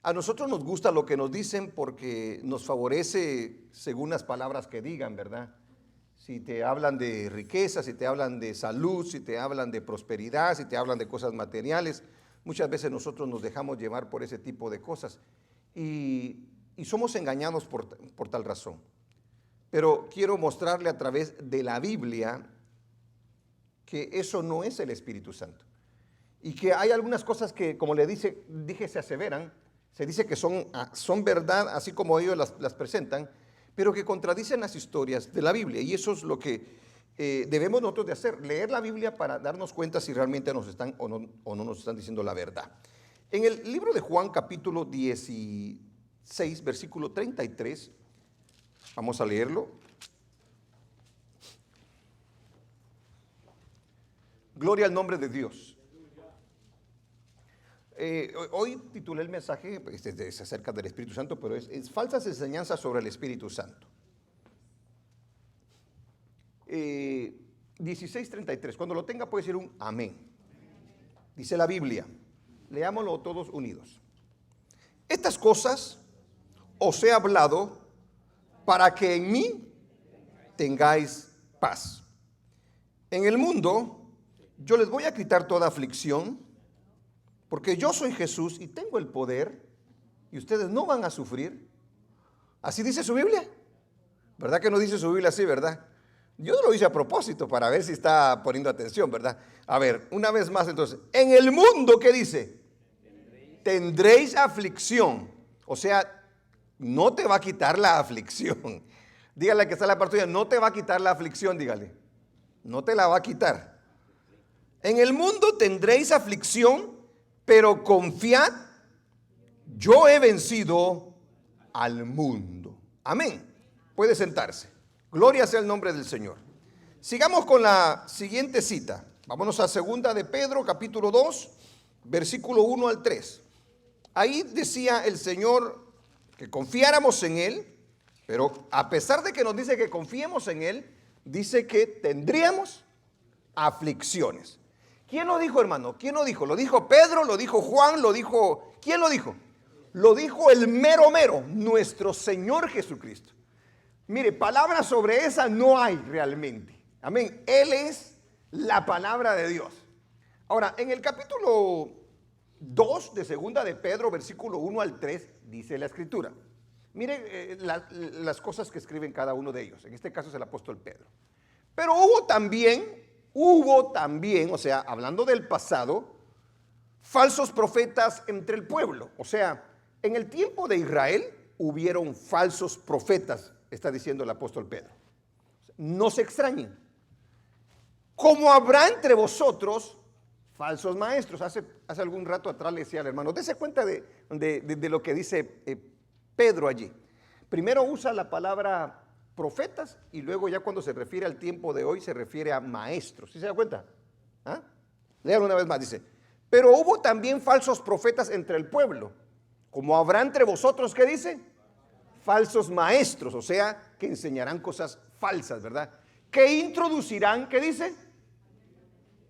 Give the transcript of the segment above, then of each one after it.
A nosotros nos gusta lo que nos dicen porque nos favorece según las palabras que digan, ¿verdad? Si te hablan de riqueza, si te hablan de salud, si te hablan de prosperidad, si te hablan de cosas materiales, muchas veces nosotros nos dejamos llevar por ese tipo de cosas y somos engañados por tal razón. Pero quiero mostrarle a través de la Biblia que eso no es el Espíritu Santo. Y que hay algunas cosas que, como le dije, se aseveran, se dice que son verdad, así como ellos las presentan, pero que contradicen las historias de la Biblia. Y eso es lo que debemos nosotros de hacer, leer la Biblia para darnos cuenta si realmente nos están o no nos están diciendo la verdad. En el libro de Juan, capítulo 16, versículo 33, vamos a leerlo. Gloria al nombre de Dios. Hoy titulé el mensaje, es acerca del Espíritu Santo, pero es falsas enseñanzas sobre el Espíritu Santo. 16:33, cuando lo tenga puede decir un amén. Dice la Biblia, leámoslo todos unidos. Estas cosas os he hablado para que en mí tengáis paz. En el mundo yo les voy a quitar toda aflicción, porque yo soy Jesús y tengo el poder y ustedes no van a sufrir. ¿Así dice su Biblia? ¿Verdad que no dice su Biblia así, verdad? Yo lo hice a propósito para ver si está poniendo atención, ¿verdad? A ver, una vez más entonces. En el mundo, ¿qué dice? Tendréis aflicción. O sea, no te va a quitar la aflicción. Dígale que está en la parte tuya, no te va a quitar la aflicción, dígale. No te la va a quitar. En el mundo tendréis aflicción, pero confiad, yo he vencido al mundo. Amén. Puede sentarse. Gloria sea el nombre del Señor. Sigamos con la siguiente cita. Vámonos a 2 de Pedro, capítulo 2, versículo 1 al 3. Ahí decía el Señor que confiáramos en Él, pero a pesar de que nos dice que confiemos en Él, dice que tendríamos aflicciones. ¿Quién lo dijo, hermano? ¿Quién lo dijo? ¿Lo dijo Pedro? ¿Lo dijo Juan? ¿Lo dijo? ¿Quién lo dijo? Lo dijo el mero mero, nuestro Señor Jesucristo. Mire, palabras sobre esa no hay realmente. Amén. Él es la palabra de Dios. Ahora, en el capítulo 2 de 2 de Pedro, versículo 1 al 3, dice la Escritura. Mire las cosas que escriben cada uno de ellos. En este caso es el apóstol Pedro. Pero hubo también, o sea, hablando del pasado, falsos profetas entre el pueblo. O sea, en el tiempo de Israel hubieron falsos profetas, está diciendo el apóstol Pedro. No se extrañen. Como habrá entre vosotros falsos maestros. Hace algún rato atrás le decía al hermano, dése cuenta de lo que dice Pedro allí. Primero usa la palabra profetas y luego ya cuando se refiere al tiempo de hoy se refiere a maestros. ¿Sí se da cuenta? ¿Ah? Léalo una vez más, dice, pero hubo también falsos profetas entre el pueblo, como habrá entre vosotros, ¿qué dice? Falsos maestros, o sea, que enseñarán cosas falsas, ¿verdad? Que introducirán, ¿qué dice?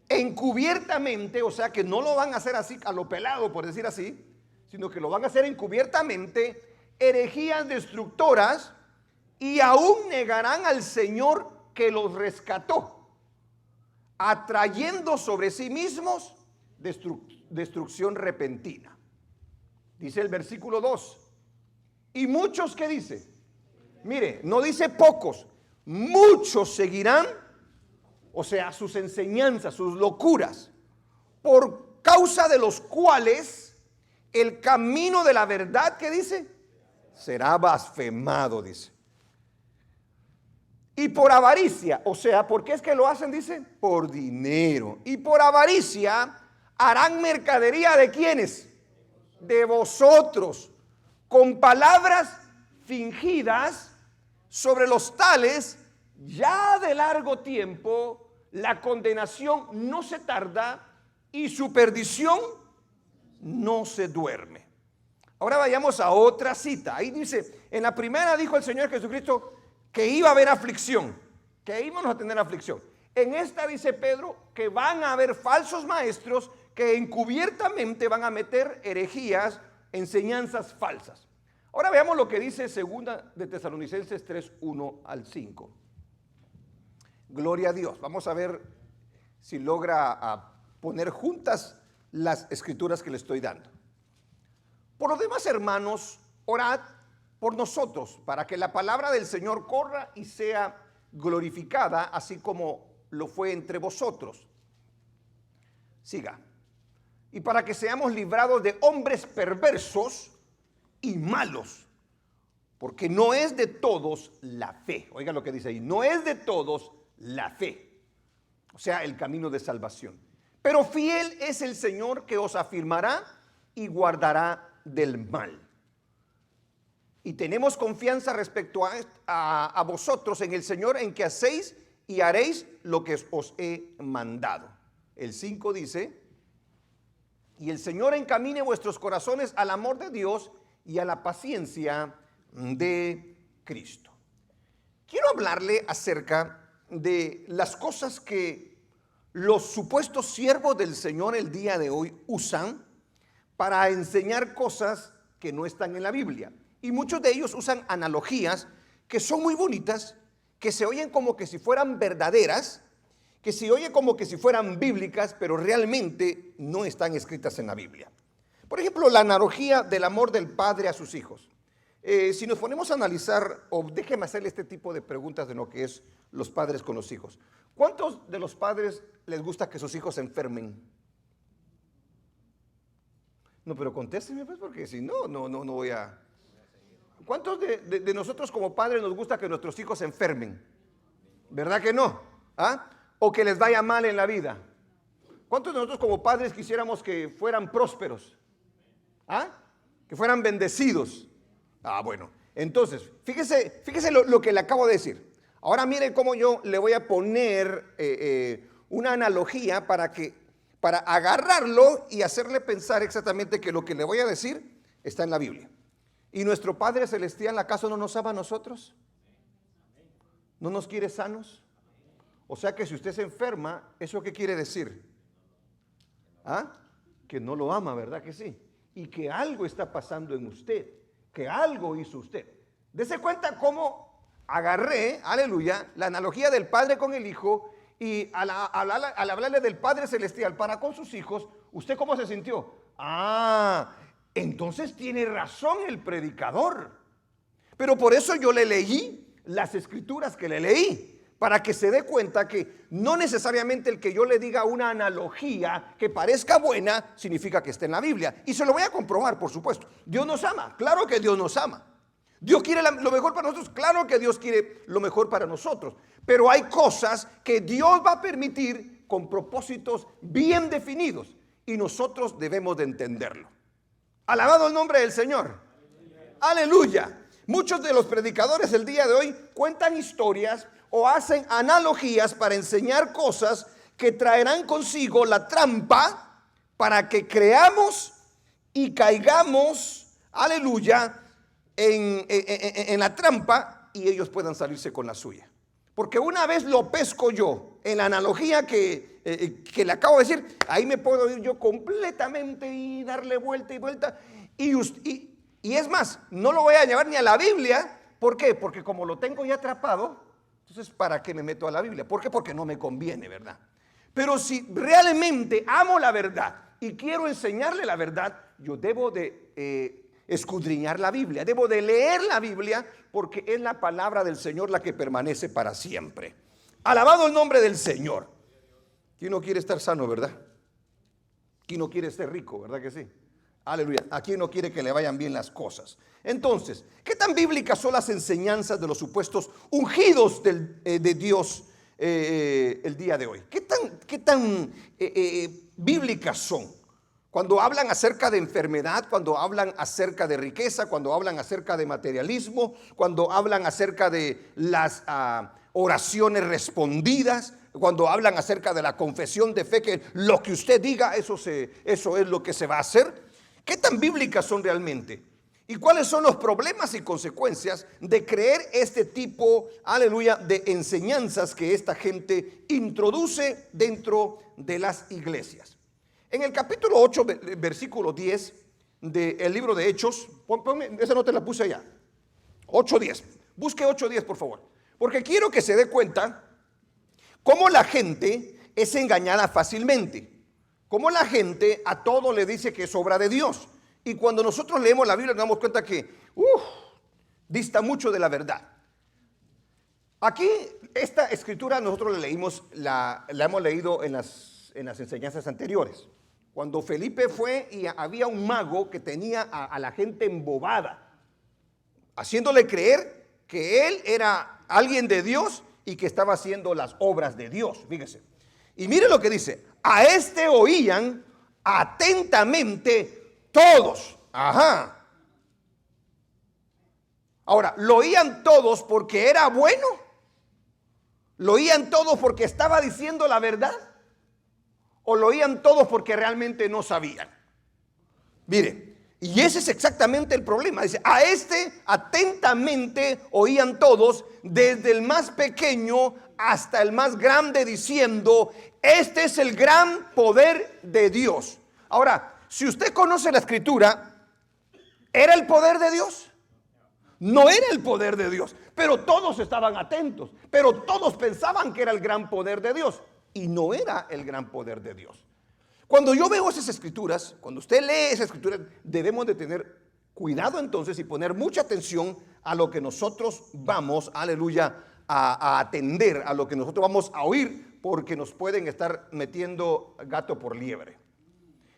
Encubiertamente, o sea, que no lo van a hacer así a lo pelado, por decir así, sino que lo van a hacer encubiertamente, herejías destructoras, y aún negarán al Señor que los rescató, atrayendo sobre sí mismos destrucción repentina. Dice el versículo 2. Y muchos, ¿qué dice? Mire, no dice pocos, muchos seguirán, o sea, sus enseñanzas, sus locuras, por causa de los cuales el camino de la verdad, ¿qué dice? Será blasfemado, dice. Y por avaricia, o sea, ¿por qué es que lo hacen? Dice, por dinero. Y por avaricia harán mercadería ¿de quiénes? De vosotros, con palabras fingidas. Sobre los tales, ya de largo tiempo, la condenación no se tarda y su perdición no se duerme. Ahora vayamos a otra cita. Ahí dice, en la primera dijo el Señor Jesucristo que iba a haber aflicción, que íbamos a tener aflicción. En esta dice Pedro que van a haber falsos maestros que encubiertamente van a meter herejías enseñanzas falsas. Ahora veamos lo que dice 2 de Tesalonicenses 3, 1 al 5. Gloria a Dios. Vamos a ver si logra poner juntas las escrituras que le estoy dando. Por lo demás, hermanos, orad por nosotros, para que la palabra del Señor corra y sea glorificada, así como lo fue entre vosotros. Siga. Y para que seamos librados de hombres perversos y malos, porque no es de todos la fe. Oiga lo que dice ahí, no es de todos la fe, o sea, el camino de salvación. Pero fiel es el Señor, que os afirmará y guardará del mal. Y tenemos confianza respecto a vosotros en el Señor, en que hacéis y haréis lo que os he mandado. El 5 dice: y el Señor encamine vuestros corazones al amor de Dios y a la paciencia de Cristo. Quiero hablarle acerca de las cosas que los supuestos siervos del Señor el día de hoy usan para enseñar cosas que no están en la Biblia. Y muchos de ellos usan analogías que son muy bonitas, que se oyen como que si fueran verdaderas, que se oyen como que si fueran bíblicas, pero realmente no están escritas en la Biblia. Por ejemplo, la analogía del amor del padre a sus hijos. Si nos ponemos a analizar, o déjeme hacerle este tipo de preguntas de lo que es los padres con los hijos. ¿Cuántos de los padres les gusta que sus hijos se enfermen? No, pero contésteme pues, porque si no voy a... ¿Cuántos de nosotros como padres nos gusta que nuestros hijos se enfermen? ¿Verdad que no? ¿Ah? O que les vaya mal en la vida. ¿Cuántos de nosotros como padres quisiéramos que fueran prósperos? ¿Ah? Que fueran bendecidos. Bueno, entonces, fíjese lo que le acabo de decir. Ahora mire cómo yo le voy a poner una analogía para agarrarlo y hacerle pensar exactamente que lo que le voy a decir está en la Biblia. ¿Y nuestro Padre Celestial acaso no nos ama a nosotros? ¿No nos quiere sanos? O sea que si usted se enferma, ¿eso qué quiere decir? Que no lo ama, ¿verdad que sí? Y que algo está pasando en usted, que algo hizo usted. Dese cuenta cómo agarré, aleluya, la analogía del Padre con el Hijo, y al hablarle del Padre Celestial para con sus hijos, ¿usted cómo se sintió? Entonces tiene razón el predicador. Pero por eso yo le leí las escrituras que le leí, para que se dé cuenta que no necesariamente el que yo le diga una analogía que parezca buena significa que esté en la Biblia. Y se lo voy a comprobar, por supuesto. Dios nos ama, claro que Dios nos ama. Dios quiere lo mejor para nosotros, claro que Dios quiere lo mejor para nosotros. Pero hay cosas que Dios va a permitir con propósitos bien definidos, y nosotros debemos de entenderlo. Alabado el nombre del Señor. Aleluya. Muchos de los predicadores el día de hoy cuentan historias o hacen analogías para enseñar cosas que traerán consigo la trampa para que creamos y caigamos, aleluya, en la trampa, y ellos puedan salirse con la suya. Porque una vez lo pesco yo en la analogía que le acabo de decir, ahí me puedo ir yo completamente y darle vuelta y vuelta, y es más, no lo voy a llevar ni a la Biblia. ¿Por qué? Porque como lo tengo ya atrapado, entonces ¿para qué me meto a la Biblia? ¿Por qué? Porque no me conviene, ¿verdad? Pero si realmente amo la verdad y quiero enseñarle la verdad, yo debo de escudriñar la Biblia, debo de leer la Biblia, porque es la palabra del Señor la que permanece para siempre. Alabado el nombre del Señor. ¿Quién no quiere estar sano, verdad? ¿Quién no quiere ser rico, verdad que sí? Aleluya. ¿A quién no quiere que le vayan bien las cosas? Entonces, ¿qué tan bíblicas son las enseñanzas de los supuestos ungidos de Dios el día de hoy? ¿Qué tan bíblicas son? Cuando hablan acerca de enfermedad, cuando hablan acerca de riqueza, cuando hablan acerca de materialismo, cuando hablan acerca de las oraciones respondidas, cuando hablan acerca de la confesión de fe, que lo que usted diga, eso es lo que se va a hacer. ¿Qué tan bíblicas son realmente? ¿Y cuáles son los problemas y consecuencias de creer este tipo, aleluya, de enseñanzas que esta gente introduce dentro de las iglesias? En el capítulo 8, versículo 10, del libro de Hechos. Ponme, esa no te la puse allá. 8:10. Busque 8:10, por favor. Porque quiero que se dé cuenta cómo la gente es engañada fácilmente. Cómo la gente a todo le dice que es obra de Dios. Y cuando nosotros leemos la Biblia nos damos cuenta que dista mucho de la verdad. Aquí, esta escritura nosotros la leímos, la hemos leído en las enseñanzas anteriores. Cuando Felipe fue y había un mago que tenía a la gente embobada, haciéndole creer que él era alguien de Dios y que estaba haciendo las obras de Dios. Fíjese. Y mire lo que dice: a este oían atentamente todos. Ajá. Ahora, ¿lo oían todos porque era bueno? ¿Lo oían todos porque estaba diciendo la verdad? ¿O lo oían todos porque realmente no sabían? Mire, y ese es exactamente el problema. Dice, a este atentamente oían todos, desde el más pequeño hasta el más grande, diciendo, este es el gran poder de Dios. Ahora, si usted conoce la escritura, ¿era el poder de Dios? No era el poder de Dios, pero todos estaban atentos, pero todos pensaban que era el gran poder de Dios, y no era el gran poder de Dios. Cuando yo veo esas escrituras, cuando usted lee esas escrituras, debemos de tener cuidado entonces y poner mucha atención a lo que nosotros vamos, aleluya, a atender, a lo que nosotros vamos a oír, porque nos pueden estar metiendo gato por liebre.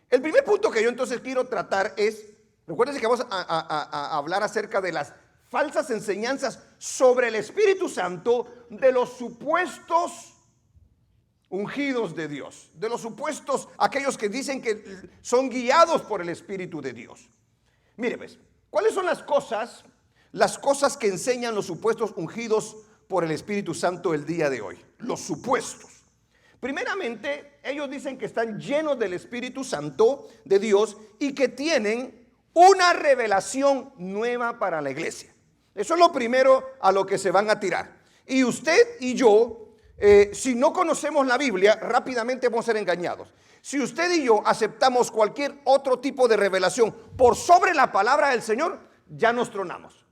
El primer punto que yo entonces quiero tratar es, recuérdense que vamos a hablar acerca de las falsas enseñanzas sobre el Espíritu Santo, de los supuestos ungidos de Dios, de los supuestos, aquellos que dicen que son guiados por el Espíritu de Dios. Mire pues, ¿cuáles son las cosas que enseñan los supuestos ungidos por el Espíritu Santo el día de hoy? Los supuestos. Primeramente, ellos dicen que están llenos del Espíritu Santo de Dios y que tienen una revelación nueva para la iglesia. Eso es lo primero a lo que se van a tirar. Y usted y yo, si no conocemos la Biblia, rápidamente vamos a ser engañados. Si usted y yo aceptamos cualquier otro tipo de revelación por sobre la palabra del Señor, ya nos tronamos.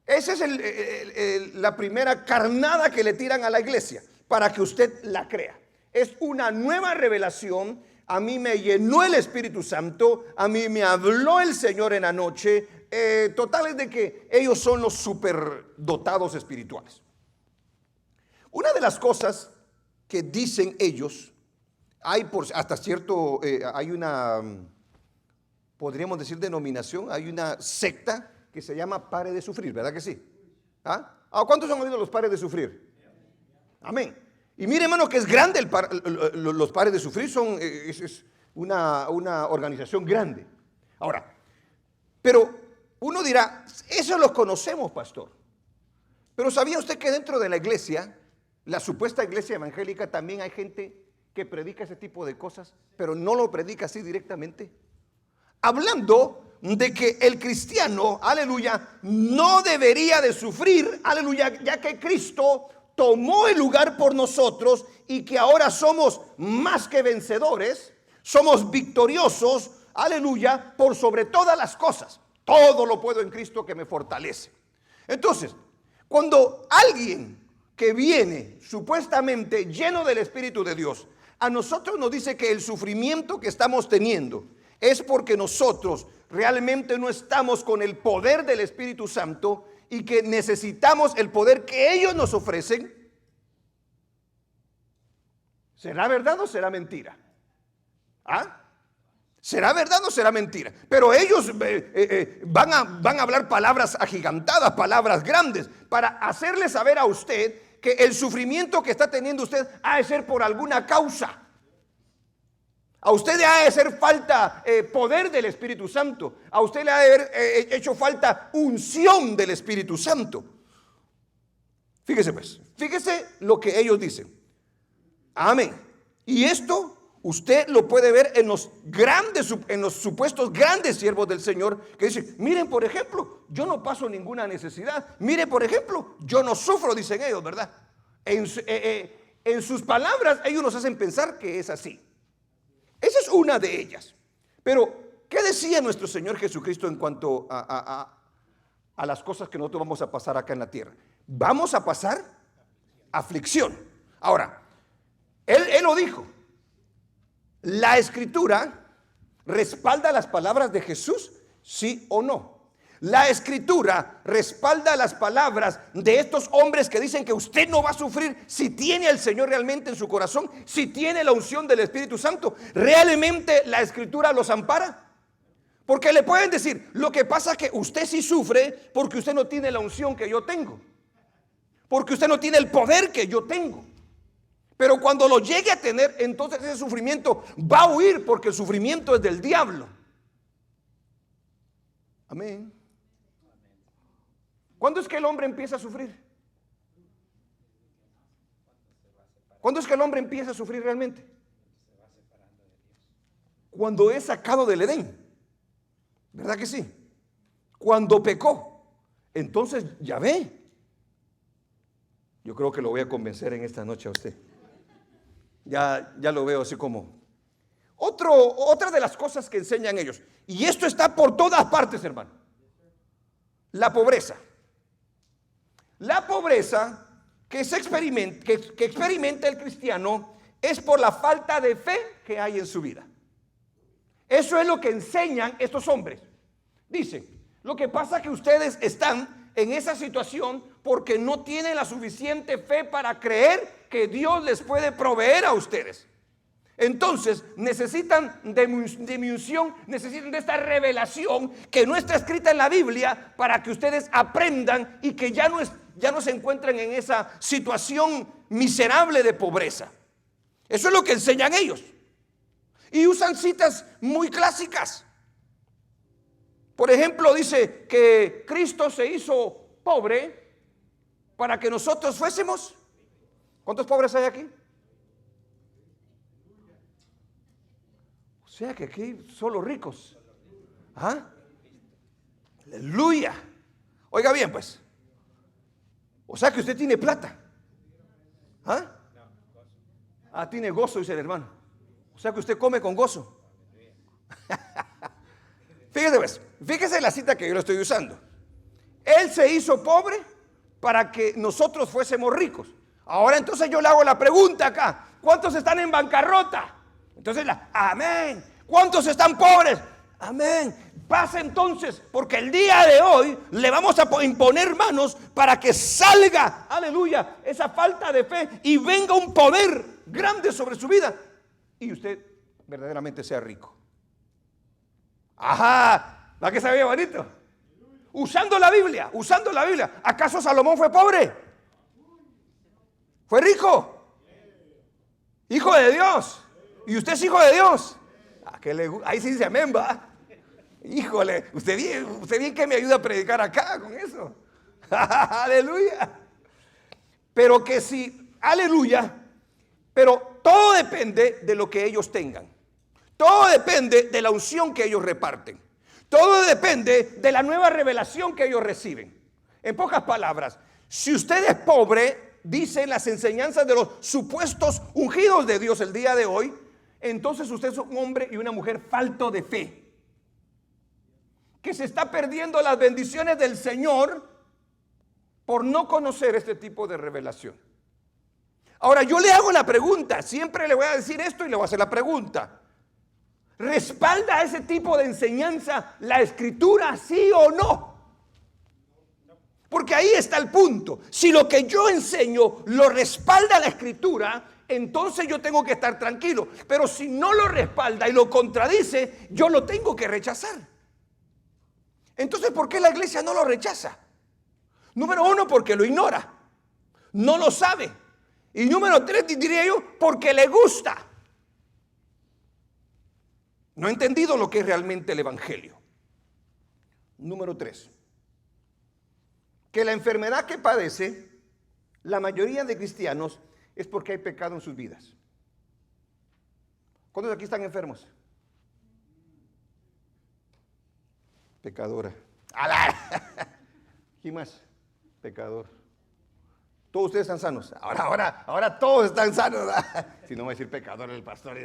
Esa es la primera carnada que le tiran a la iglesia para que usted la crea. Es una nueva revelación. A mí me llenó el Espíritu Santo, a mí me habló el Señor en la noche. Total es de que ellos son los superdotados espirituales. Una de las cosas que dicen ellos, hay hasta cierto, hay una, podríamos decir denominación, hay una secta que se llama Pare de Sufrir, ¿verdad que sí? ¿Ah? ¿Cuántos han oído los Pares de Sufrir? Amén. Y mire, hermano, que es grande los Pares de Sufrir, es una organización grande. Ahora, pero uno dirá, eso lo conocemos, pastor. Pero ¿sabía usted que dentro de la iglesia, la supuesta iglesia evangélica, también hay gente que predica ese tipo de cosas, pero no lo predica así directamente? Hablando de que el cristiano, aleluya, no debería de sufrir, aleluya, ya que Cristo tomó el lugar por nosotros y que ahora somos más que vencedores, somos victoriosos, aleluya, por sobre todas las cosas. Todo lo puedo en Cristo que me fortalece. Entonces, cuando alguien que viene supuestamente lleno del Espíritu de Dios, a nosotros nos dice que el sufrimiento que estamos teniendo es porque nosotros realmente no estamos con el poder del Espíritu Santo y que necesitamos el poder que ellos nos ofrecen, ¿será verdad o será mentira? ¿Ah? ¿Será verdad o será mentira? Pero ellos van a hablar palabras agigantadas, palabras grandes, para hacerle saber a usted que el sufrimiento que está teniendo usted ha de ser por alguna causa. A usted le ha de hacer falta poder del Espíritu Santo. A usted le ha de haber hecho falta unción del Espíritu Santo. Fíjese pues, fíjese lo que ellos dicen. Amén. Y esto usted lo puede ver en los supuestos grandes siervos del Señor que dicen, miren, por ejemplo, yo no paso ninguna necesidad. Mire, por ejemplo, yo no sufro, dicen ellos, ¿verdad? En sus palabras ellos nos hacen pensar que es así. Esa es una de ellas. Pero ¿qué decía nuestro Señor Jesucristo en cuanto a las cosas que nosotros vamos a pasar acá en la tierra? Vamos a pasar aflicción. Ahora, Él lo dijo. ¿La Escritura respalda las palabras de Jesús? ¿Sí o no? La Escritura respalda las palabras de estos hombres que dicen que usted no va a sufrir si tiene al Señor realmente en su corazón, si tiene la unción del Espíritu Santo. ¿Realmente la Escritura los ampara? Porque le pueden decir, lo que pasa es que usted sí sufre porque usted no tiene la unción que yo tengo, porque usted no tiene el poder que yo tengo. Pero cuando lo llegue a tener, entonces ese sufrimiento va a huir, porque el sufrimiento es del diablo. Amén. ¿Cuándo es que el hombre empieza a sufrir? ¿Cuándo es que el hombre empieza a sufrir realmente? Cuando es sacado del Edén. ¿Verdad que sí? Cuando pecó. Entonces ya ve. Yo creo que lo voy a convencer en esta noche a usted. Ya lo veo así como. Otra de las cosas que enseñan ellos, y esto está por todas partes, hermano. La pobreza. La pobreza que experimenta el cristiano es por la falta de fe que hay en su vida. Eso es lo que enseñan estos hombres. Dicen, lo que pasa es que ustedes están en esa situación porque no tienen la suficiente fe para creer que Dios les puede proveer a ustedes. Entonces necesitan de mi unción, necesitan de esta revelación que no está escrita en la Biblia, para que ustedes aprendan y que ya no se encuentren en esa situación miserable de pobreza. Eso es lo que enseñan ellos. Y usan citas muy clásicas. Por ejemplo, dice que Cristo se hizo pobre para que nosotros fuésemos. ¿Cuántos pobres hay aquí? O sea que aquí solo ricos. ¿Ah? Aleluya. Oiga bien, pues. O sea que usted tiene plata. ¿Ah? Tiene gozo, dice el hermano. O sea que usted come con gozo. Fíjese pues, fíjese la cita que yo le estoy usando. Él se hizo pobre para que nosotros fuésemos ricos. Ahora entonces yo le hago la pregunta acá. ¿Cuántos están en bancarrota? Entonces amén. ¿Cuántos están pobres? Amén. Pasa entonces, porque el día de hoy le vamos a imponer manos para que salga, aleluya, esa falta de fe y venga un poder grande sobre su vida y usted verdaderamente sea rico. Ajá, ¿va que se ve bonito? Usando la Biblia. ¿Acaso Salomón fue pobre? ¿Fue rico? Hijo de Dios. ¿Y usted es hijo de Dios? Ahí sí dice amén, va. Híjole, usted bien que me ayuda a predicar acá con eso. Aleluya. Pero que sí, aleluya. Pero todo depende de lo que ellos tengan. Todo depende de la unción que ellos reparten. Todo depende de la nueva revelación que ellos reciben. En pocas palabras, si usted es pobre, dicen las enseñanzas de los supuestos ungidos de Dios el día de hoy, entonces usted es un hombre y una mujer falto de fe, que se está perdiendo las bendiciones del Señor por no conocer este tipo de revelación. Ahora yo le hago la pregunta, siempre le voy a decir esto y le voy a hacer la pregunta: ¿respalda ese tipo de enseñanza la Escritura, sí o no? Porque ahí está el punto. Si lo que yo enseño lo respalda la Escritura, entonces yo tengo que estar tranquilo. Pero si no lo respalda y lo contradice, yo lo tengo que rechazar. Entonces, ¿por qué la iglesia no lo rechaza? Número uno, porque lo ignora, no lo sabe. Y número tres, diría yo, porque le gusta. No ha entendido lo que es realmente el evangelio. Número tres, que la enfermedad que padece la mayoría de cristianos es porque hay pecado en sus vidas. ¿Cuántos de aquí están enfermos? Pecadora. ¿Quién más? Pecador. Todos ustedes están sanos. Ahora todos están sanos. Si no me va a decir pecador el pastor.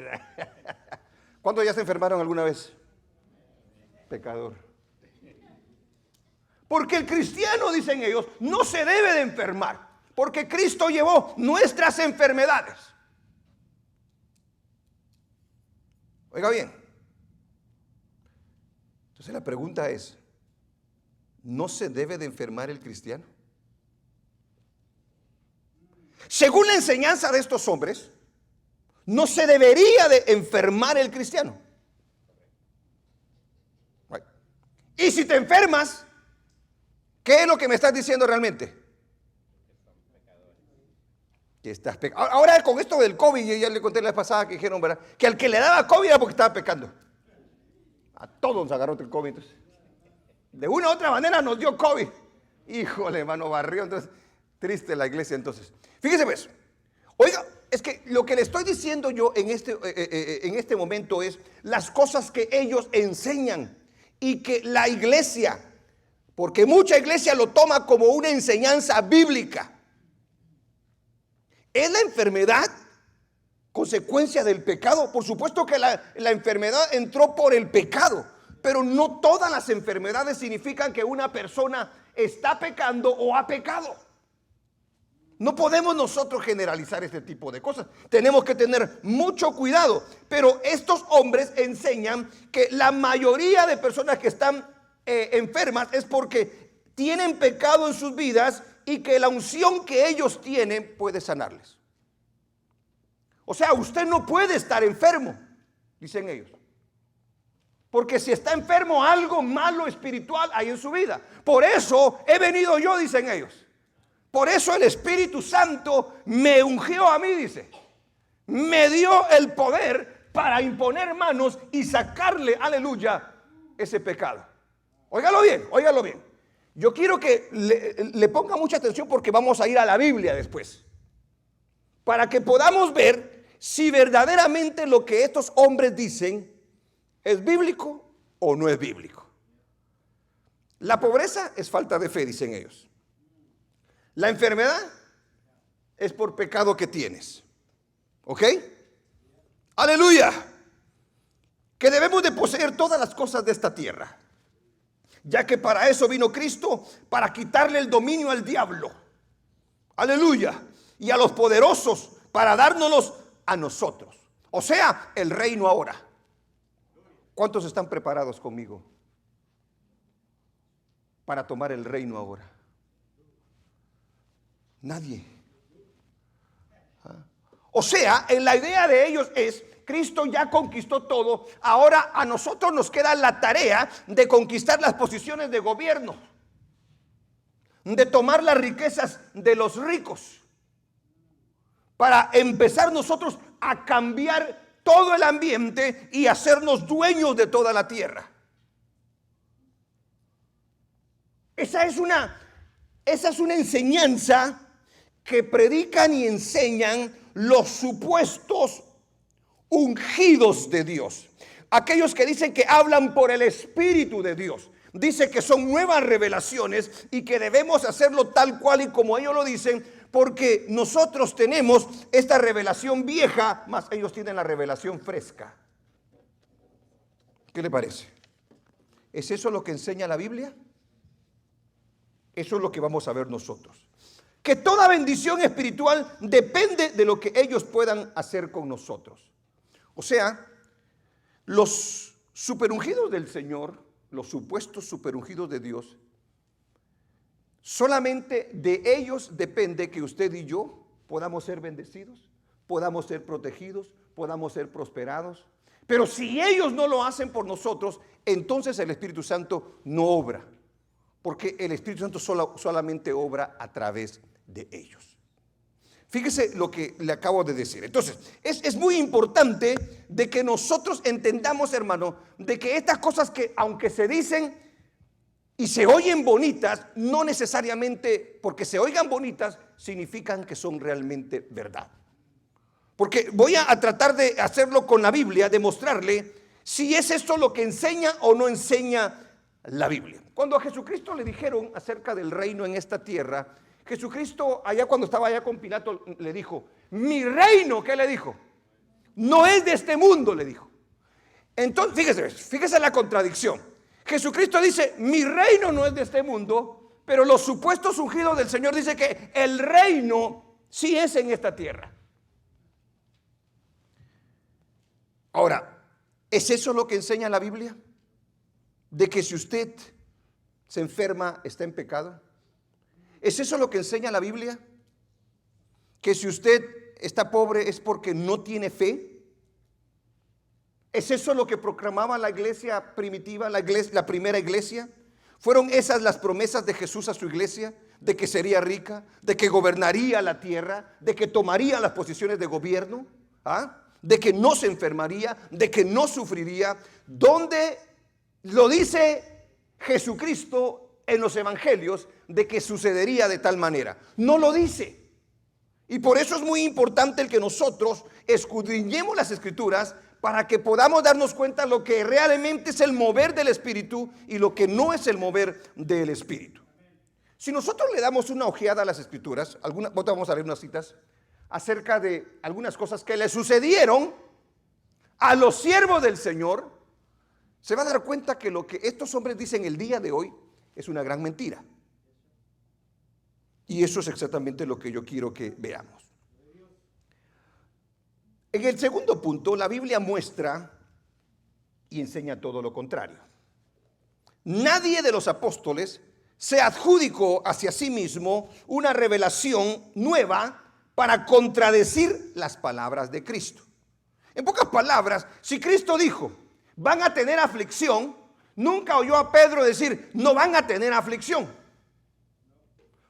¿Cuántos ya se enfermaron alguna vez? pecador. Porque el cristiano, dicen ellos, no se debe de enfermar, porque Cristo llevó nuestras enfermedades. Oiga bien, entonces la pregunta es, ¿no se debe de enfermar el cristiano? Según la enseñanza de estos hombres, no se debería de enfermar el cristiano. Y si te enfermas, ¿qué es lo que me estás diciendo realmente? Que estás pecando. Ahora con esto del COVID, ya le conté la vez pasada que dijeron, ¿verdad?, que al que le daba COVID era porque estaba pecando. A todos nos agarró el COVID. Entonces, de una u otra manera nos dio COVID. Híjole, hermano, barrió. Entonces, triste la iglesia entonces. Fíjese pues, oiga, es que lo que le estoy diciendo yo en este momento es las cosas que ellos enseñan y que la iglesia, porque mucha iglesia lo toma como una enseñanza bíblica. ¿Es la enfermedad consecuencia del pecado? Por supuesto que la enfermedad entró por el pecado, pero no todas las enfermedades significan que una persona está pecando o ha pecado. No podemos nosotros generalizar este tipo de cosas. Tenemos que tener mucho cuidado. Pero estos hombres enseñan que la mayoría de personas que están enfermas es porque tienen pecado en sus vidas y que la unción que ellos tienen puede sanarles. O sea, usted no puede estar enfermo, dicen ellos. Porque si está enfermo, algo malo espiritual hay en su vida. Por eso he venido yo, dicen ellos. Por eso el Espíritu Santo me ungió a mí, dice. Me dio el poder para imponer manos y sacarle, aleluya, ese pecado. Óigalo bien, óigalo bien. Yo quiero que le ponga mucha atención porque vamos a ir a la Biblia después. Para que podamos ver si verdaderamente lo que estos hombres dicen es bíblico o no es bíblico. La pobreza es falta de fe, dicen ellos. La enfermedad es por pecado que tienes. ¿Ok? Aleluya. Que debemos de poseer todas las cosas de esta tierra, ya que para eso vino Cristo, para quitarle el dominio al diablo. Aleluya. Y a los poderosos, para dárnoslos a nosotros. O sea, el reino ahora. ¿Cuántos están preparados conmigo para tomar el reino ahora? Nadie. O sea, en la idea de ellos es, Cristo ya conquistó todo, ahora a nosotros nos queda la tarea de conquistar las posiciones de gobierno, de tomar las riquezas de los ricos, para empezar nosotros a cambiar todo el ambiente y hacernos dueños de toda la tierra. Esa es una enseñanza que predican y enseñan los supuestos ungidos de Dios. Aquellos que dicen que hablan por el Espíritu de Dios. Dice que son nuevas revelaciones y que debemos hacerlo tal cual y como ellos lo dicen, porque nosotros tenemos esta revelación vieja, más ellos tienen la revelación fresca. ¿Qué le parece? ¿Es eso lo que enseña la Biblia? Eso es lo que vamos a ver nosotros. Que toda bendición espiritual depende de lo que ellos puedan hacer con nosotros. O sea, los superungidos del Señor, los supuestos superungidos de Dios, solamente de ellos depende que usted y yo podamos ser bendecidos, podamos ser protegidos, podamos ser prosperados. Pero si ellos no lo hacen por nosotros, entonces el Espíritu Santo no obra. Porque el Espíritu Santo solamente obra a través de ellos. Fíjese lo que le acabo de decir. Entonces, es muy importante de que nosotros entendamos, hermano, de que estas cosas que aunque se dicen y se oyen bonitas, no necesariamente porque se oigan bonitas significan que son realmente verdad. Porque voy a tratar de hacerlo con la Biblia, demostrarle si es esto lo que enseña o no enseña la Biblia. Cuando a Jesucristo le dijeron acerca del reino en esta tierra, Jesucristo allá cuando estaba allá con Pilato le dijo, mi reino, ¿qué le dijo? No es de este mundo, le dijo. Entonces, fíjese la contradicción. Jesucristo dice, mi reino no es de este mundo, pero los supuestos ungidos del Señor dice que el reino sí es en esta tierra. Ahora, ¿es eso lo que enseña la Biblia? De que si usted se enferma, está en pecado. ¿Es eso lo que enseña la Biblia? Que si usted está pobre es porque no tiene fe. ¿Es eso lo que proclamaba la iglesia primitiva, la primera iglesia? ¿Fueron esas las promesas de Jesús a su iglesia? De que sería rica, de que gobernaría la tierra, de que tomaría las posiciones de gobierno, de que no se enfermaría, de que no sufriría. ¿Dónde lo dice Jesucristo en los evangelios de que sucedería de tal manera? No lo dice. Y por eso es muy importante el que nosotros escudriñemos las escrituras para que podamos darnos cuenta lo que realmente es el mover del Espíritu y lo que no es el mover del Espíritu. Si nosotros le damos una ojeada a las escrituras, vamos a leer unas citas acerca de algunas cosas que le sucedieron a los siervos del Señor, se va a dar cuenta que lo que estos hombres dicen el día de hoy es una gran mentira. Y eso es exactamente lo que yo quiero que veamos. En el segundo punto, la Biblia muestra y enseña todo lo contrario. Nadie de los apóstoles se adjudicó hacia sí mismo una revelación nueva para contradecir las palabras de Cristo. En pocas palabras, si Cristo dijo, van a tener aflicción, nunca oyó a Pedro decir, no van a tener aflicción.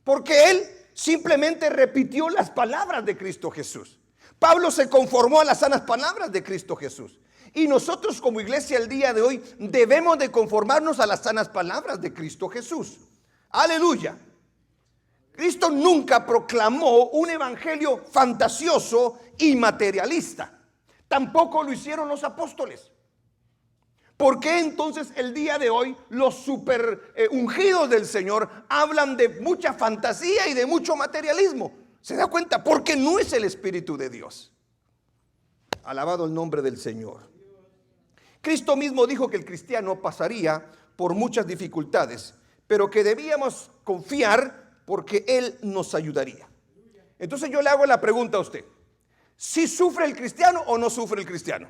Porque él simplemente repitió las palabras de Cristo Jesús. Pablo se conformó a las sanas palabras de Cristo Jesús. Y nosotros como iglesia el día de hoy debemos de conformarnos a las sanas palabras de Cristo Jesús. Aleluya. Cristo nunca proclamó un evangelio fantasioso y materialista. Tampoco lo hicieron los apóstoles. ¿Por qué entonces el día de hoy los super ungidos del Señor hablan de mucha fantasía y de mucho materialismo? ¿Se da cuenta? Porque no es el Espíritu de Dios. Alabado el nombre del Señor. Cristo mismo dijo que el cristiano pasaría por muchas dificultades, pero que debíamos confiar porque Él nos ayudaría. Entonces yo le hago la pregunta a usted. ¿Sí sufre el cristiano o no sufre el cristiano?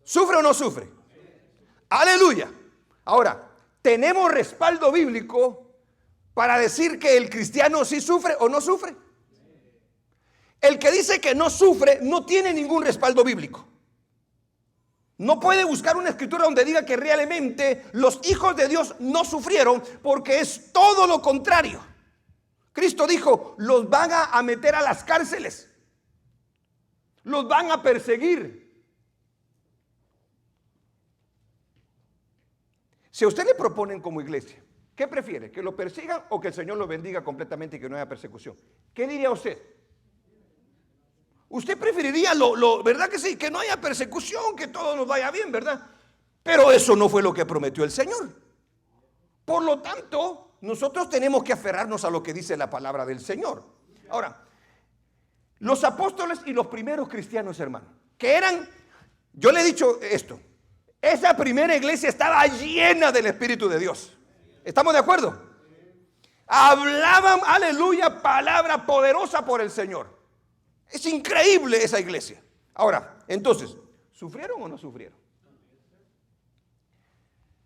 ¿Sufre o no sufre? Aleluya. Ahora, ¿tenemos respaldo bíblico para decir que el cristiano sí sufre o no sufre? El que dice que no sufre no tiene ningún respaldo bíblico. No puede buscar una escritura donde diga que realmente los hijos de Dios no sufrieron, porque es todo lo contrario. Cristo dijo, los van a meter a las cárceles, los van a perseguir. Si a usted le proponen como iglesia, ¿qué prefiere? ¿Que lo persigan o que el Señor lo bendiga completamente y que no haya persecución? ¿Qué diría usted? Usted preferiría, ¿verdad que sí? Que no haya persecución, que todo nos vaya bien, ¿verdad? Pero eso no fue lo que prometió el Señor. Por lo tanto, nosotros tenemos que aferrarnos a lo que dice la palabra del Señor. Ahora, los apóstoles y los primeros cristianos, hermano, que eran, yo le he dicho esto, esa primera iglesia estaba llena del Espíritu de Dios. ¿Estamos de acuerdo? Hablaban, aleluya, palabra poderosa por el Señor. Es increíble esa iglesia. Ahora, entonces, ¿sufrieron o no sufrieron?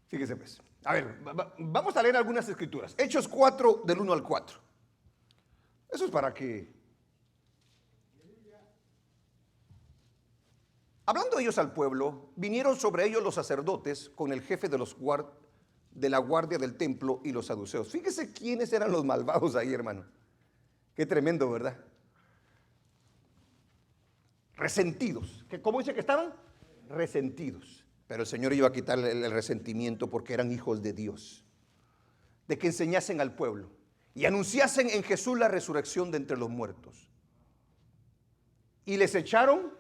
Fíjese pues. A ver, vamos a leer algunas escrituras. Hechos 4, del 1 al 4. Eso es para que... Hablando ellos al pueblo, vinieron sobre ellos los sacerdotes con el jefe de la guardia del templo y los saduceos. Fíjese quiénes eran los malvados ahí, hermano. Qué tremendo, ¿verdad? Resentidos. ¿Cómo dice que estaban? Resentidos. Pero el Señor iba a quitarle el resentimiento porque eran hijos de Dios. De que enseñasen al pueblo y anunciasen en Jesús la resurrección de entre los muertos. Y les echaron.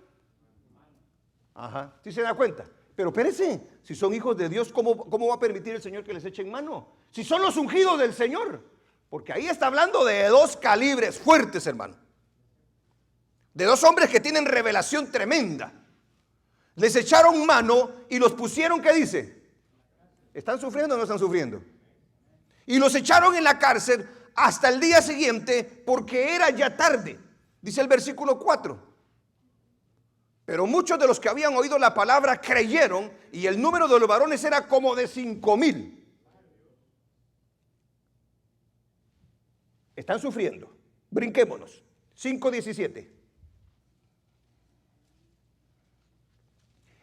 ¿Sí se da cuenta? Pero espérese, si son hijos de Dios, ¿cómo va a permitir el Señor que les echen mano? Si son los ungidos del Señor. Porque ahí está hablando de dos calibres fuertes, hermano. De dos hombres que tienen revelación tremenda. Les echaron mano y los pusieron, ¿qué dice? ¿Están sufriendo o no están sufriendo? Y los echaron en la cárcel hasta el día siguiente porque era ya tarde. Dice el versículo 4. Pero muchos de los que habían oído la palabra creyeron, y el número de los varones era como de 5,000. Están sufriendo. Brinquémonos. 5:17.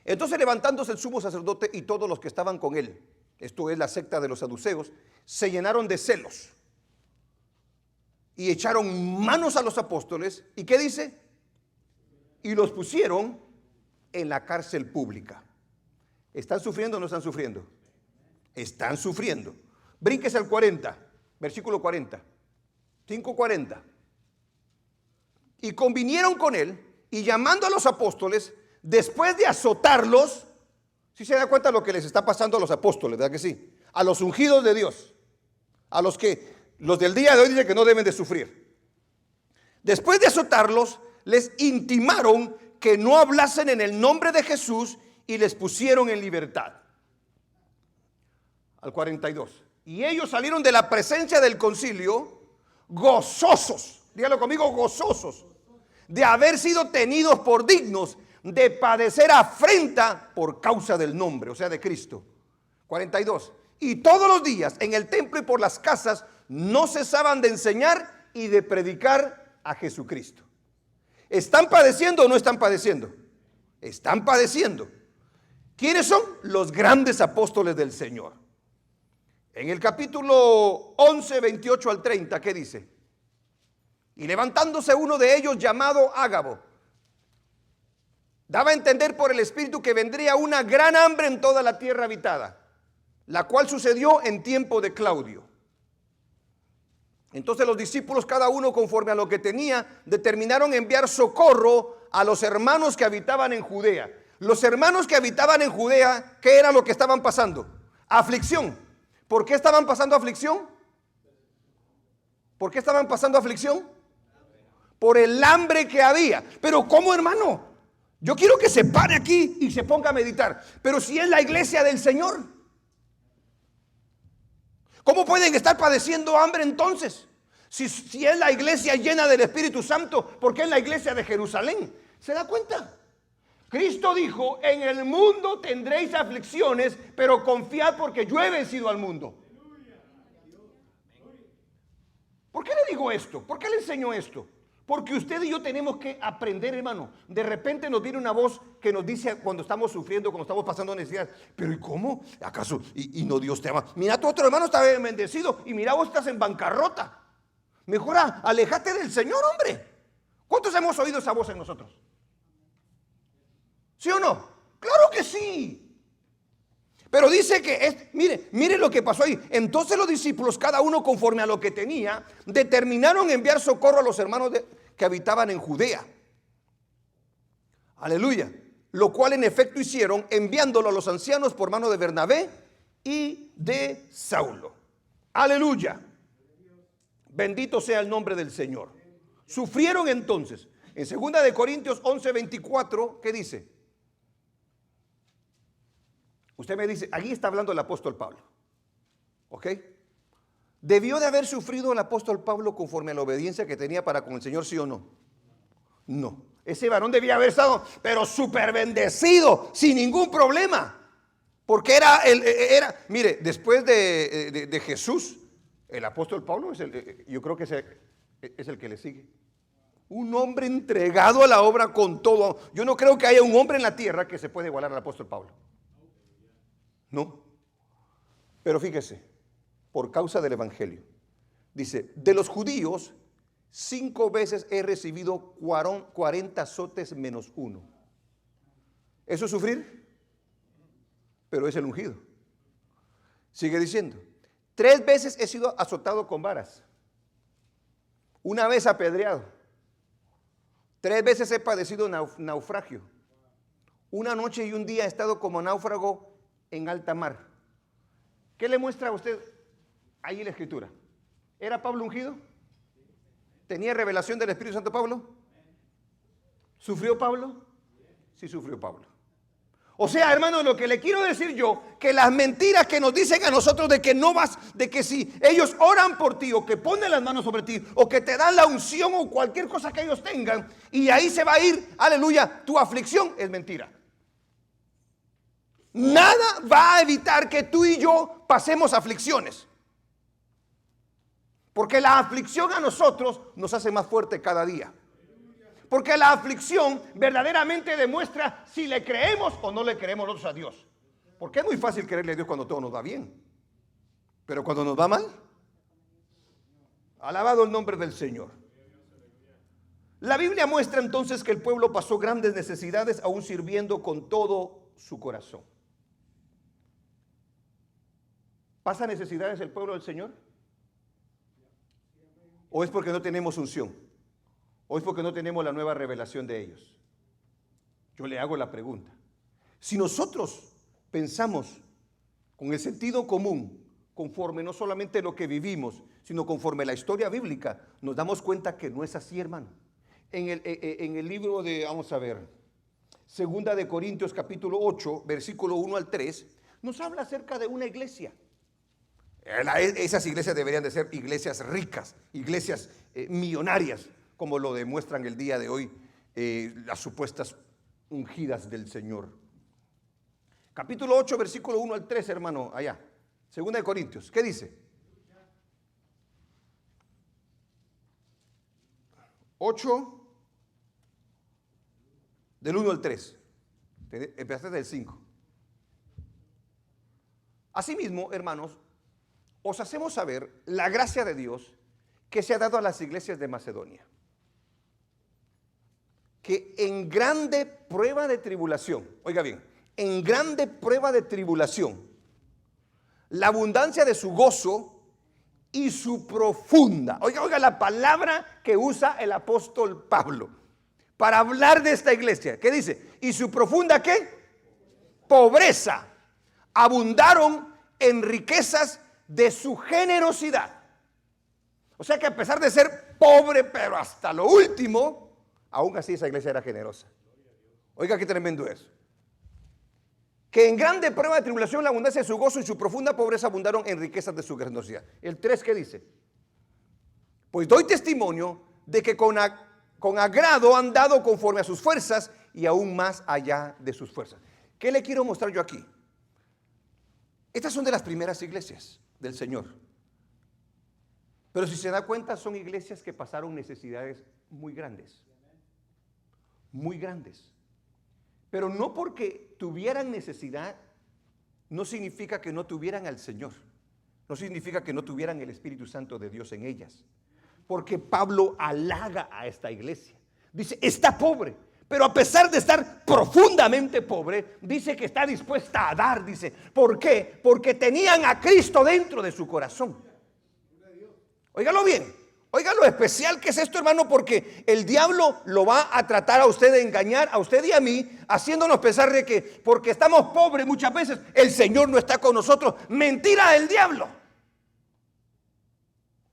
Entonces, levantándose el sumo sacerdote y todos los que estaban con él, esto es la secta de los saduceos, se llenaron de celos y echaron manos a los apóstoles. ¿Y qué dice? Y los pusieron en la cárcel pública. ¿Están sufriendo o no están sufriendo? Están sufriendo. Brínquese al 40, versículo 40. 5:40. Y convinieron con él, y llamando a los apóstoles, después de azotarlos, ¿sí se da cuenta de lo que les está pasando a los apóstoles? ¿Verdad que sí? A los ungidos de Dios, a los del día de hoy dicen que no deben de sufrir. Después de azotarlos, les intimaron que no hablasen en el nombre de Jesús y les pusieron en libertad. Al 42. Y ellos salieron de la presencia del concilio gozosos, dígalo conmigo, gozosos, de haber sido tenidos por dignos de padecer afrenta por causa del nombre, o sea, de Cristo. 42. Y todos los días en el templo y por las casas no cesaban de enseñar y de predicar a Jesucristo. ¿Están padeciendo o no están padeciendo? Están padeciendo. ¿Quiénes son? Los grandes apóstoles del Señor. En el capítulo 11, 28 al 30, ¿qué dice? Y levantándose uno de ellos llamado Ágabo, daba a entender por el Espíritu que vendría una gran hambre en toda la tierra habitada, la cual sucedió en tiempo de Claudio. Entonces los discípulos, cada uno conforme a lo que tenía, determinaron enviar socorro a los hermanos que habitaban en Judea. Los hermanos que habitaban en Judea, ¿qué era lo que estaban pasando? Aflicción. ¿Por qué estaban pasando aflicción? ¿Por qué estaban pasando aflicción? Por el hambre que había. Pero ¿cómo, hermano? Yo quiero que se pare aquí y se ponga a meditar. Pero si es la iglesia del Señor, ¿cómo pueden estar padeciendo hambre entonces? Si es la iglesia llena del Espíritu Santo, ¿por qué es la iglesia de Jerusalén? ¿Se da cuenta? Cristo dijo, en el mundo tendréis aflicciones, pero confiad porque yo he vencido al mundo. ¿Por qué le digo esto? ¿Por qué le enseño esto? Porque usted y yo tenemos que aprender, hermano. De repente nos viene una voz que nos dice cuando estamos sufriendo, cuando estamos pasando necesidades. Pero ¿y cómo? ¿Acaso? Y no Dios te ama. Mira, tu otro hermano está bendecido y mira, vos estás en bancarrota. Mejor aléjate del Señor, hombre. ¿Cuántos hemos oído esa voz en nosotros? ¿Sí o no? Claro que sí. Pero dice que, mire lo que pasó ahí. Entonces los discípulos, cada uno conforme a lo que tenía, determinaron enviar socorro a los hermanos que habitaban en Judea. Aleluya. Lo cual en efecto hicieron, enviándolo a los ancianos por mano de Bernabé y de Saulo. Aleluya. Bendito sea el nombre del Señor. Sufrieron entonces. En 2 de Corintios 11, 24, ¿qué dice? Usted me dice, aquí está hablando el apóstol Pablo. ¿Ok? ¿Debió de haber sufrido el apóstol Pablo conforme a la obediencia que tenía para con el Señor, sí o no? No. Ese varón debía haber estado, pero súper bendecido, sin ningún problema. Porque mire, después de Jesús, el apóstol Pablo yo creo que es el que le sigue. Un hombre entregado a la obra con todo. Yo no creo que haya un hombre en la tierra que se pueda igualar al apóstol Pablo. No. Pero fíjese, por causa del evangelio, dice, de los judíos 5 veces he recibido 40 azotes menos 1. ¿Eso es sufrir? Pero es el ungido. Sigue diciendo, 3 veces he sido azotado con varas, 1 vez apedreado, 3 veces he padecido naufragio, 1 noche y 1 día he estado como náufrago en alta mar. ¿Qué le muestra a usted ahí la escritura? ¿Era Pablo ungido? ¿Tenía revelación del Espíritu Santo Pablo? ¿Sufrió Pablo? Sí, sufrió Pablo. O sea, hermano, lo que le quiero decir yo, que las mentiras que nos dicen a nosotros de que no vas, de que si ellos oran por ti o que ponen las manos sobre ti o que te dan la unción o cualquier cosa que ellos tengan y ahí se va a ir, aleluya, tu aflicción, es mentira. Nada va a evitar que tú y yo pasemos aflicciones. Porque la aflicción a nosotros nos hace más fuerte cada día. Porque la aflicción verdaderamente demuestra si le creemos o no le creemos nosotros a Dios. Porque es muy fácil creerle a Dios cuando todo nos va bien. Pero cuando nos va mal, alabado el nombre del Señor. La Biblia muestra entonces que el pueblo pasó grandes necesidades aún sirviendo con todo su corazón. ¿Pasa necesidades el pueblo del Señor? ¿O es porque no tenemos unción? ¿O es porque no tenemos la nueva revelación de ellos? Yo le hago la pregunta. Si nosotros pensamos con el sentido común, conforme no solamente lo que vivimos, sino conforme la historia bíblica, nos damos cuenta que no es así, hermano. En el libro de, vamos a ver, Segunda de Corintios capítulo 8, versículo 1 al 3, nos habla acerca de una iglesia. Esas iglesias deberían de ser iglesias ricas, iglesias millonarias, como lo demuestran el día de hoy las supuestas ungidas del Señor. Capítulo 8, versículo 1 al 3, hermano, allá. Segunda de Corintios, ¿qué dice? 8, del 1 al 3. Empezaste del 5. Asimismo, hermanos, os hacemos saber la gracia de Dios que se ha dado a las iglesias de Macedonia, que en grande prueba de tribulación, oiga bien, en grande prueba de tribulación, la abundancia de su gozo y su profunda, oiga la palabra que usa el apóstol Pablo para hablar de esta iglesia, ¿qué dice? Y su profunda, ¿qué? Pobreza, abundaron en riquezas de su generosidad. O sea que a pesar de ser pobre, pero hasta lo último, aún así esa iglesia era generosa. Oiga qué tremendo es. Que en grande prueba de tribulación la abundancia de su gozo y su profunda pobreza abundaron en riquezas de su generosidad. El 3, ¿qué dice? Pues doy testimonio de que con agrado han dado conforme a sus fuerzas y aún más allá de sus fuerzas. ¿Qué le quiero mostrar yo aquí? Estas son de las primeras iglesias del Señor. Pero si se da cuenta, son iglesias que pasaron necesidades muy grandes. Muy grandes. Pero no porque tuvieran necesidad, no significa que no tuvieran al Señor. No significa que no tuvieran el Espíritu Santo de Dios en ellas. Porque Pablo halaga a esta iglesia. Dice, está pobre, pero a pesar de estar profundamente pobre, dice que está dispuesta a dar. Dice, ¿por qué? Porque tenían a Cristo dentro de su corazón. Óigalo bien, oiga lo especial que es esto, hermano, porque el diablo lo va a tratar a usted de engañar, a usted y a mí, haciéndonos pensar de que porque estamos pobres muchas veces, el Señor no está con nosotros. Mentira del diablo.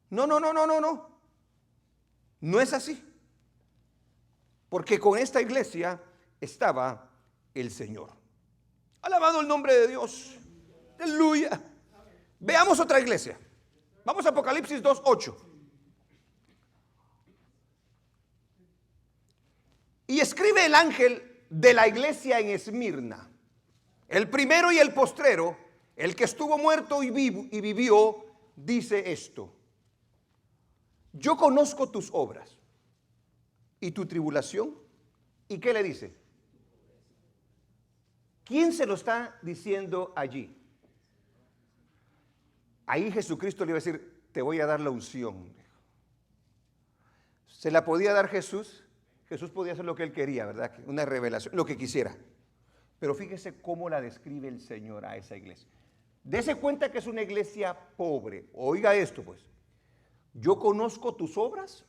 No. No es así. Porque con esta iglesia estaba el Señor. Alabado el nombre de Dios. Aleluya. Veamos otra iglesia. Vamos a Apocalipsis 2:8. Y escribe el ángel de la iglesia en Esmirna, el primero y el postrero, el que estuvo muerto y vivió, dice esto: yo conozco tus obras y tu tribulación. ¿Y qué le dice? ¿Quién se lo está diciendo allí? Ahí Jesucristo le iba a decir, te voy a dar la unción. ¿Se la podía dar Jesús? Jesús podía hacer lo que él quería, ¿verdad? Una revelación, lo que quisiera. Pero fíjese cómo la describe el Señor a esa iglesia. Dese cuenta que es una iglesia pobre. Oiga esto pues. Yo conozco tus obras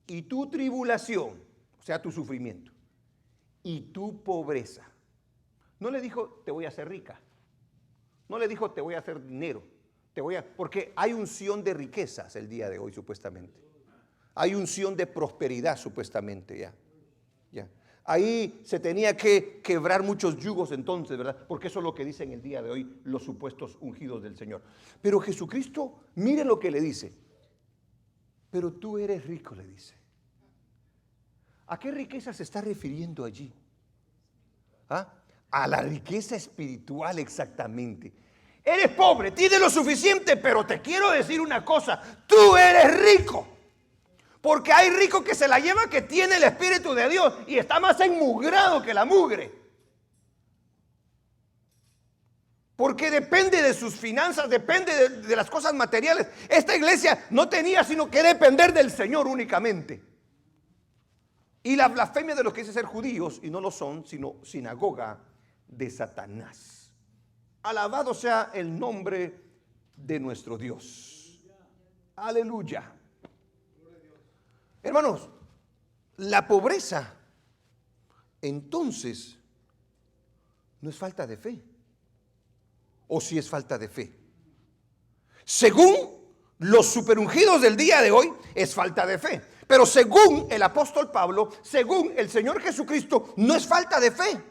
y tu tribulación, o sea, tu sufrimiento, y tu pobreza. No le dijo, te voy a hacer rica. No le dijo, te voy a hacer dinero. Porque hay unción de riquezas el día de hoy, supuestamente. Hay unción de prosperidad, supuestamente, ya. Ahí se tenía que quebrar muchos yugos entonces, ¿verdad? Porque eso es lo que dicen el día de hoy los supuestos ungidos del Señor. Pero Jesucristo, mire lo que le dice. Pero tú eres rico, le dice. ¿A qué riqueza se está refiriendo allí? ¿Ah? A la riqueza espiritual exactamente. Eres pobre, tienes lo suficiente, pero te quiero decir una cosa, tú eres rico. Porque hay rico que se la lleva, que tiene el Espíritu de Dios y está más enmugrado que la mugre. Porque depende de sus finanzas, depende de las cosas materiales. Esta iglesia no tenía sino que depender del Señor únicamente. Y la blasfemia de los que dicen ser judíos y no lo son, sino sinagoga de Satanás. Alabado sea el nombre de nuestro Dios. Aleluya. Hermanos, la pobreza entonces no es falta de fe. ¿O si es falta de fe? Según los superungidos del día de hoy, es falta de fe. Pero según el apóstol Pablo, según el Señor Jesucristo, no es falta de fe.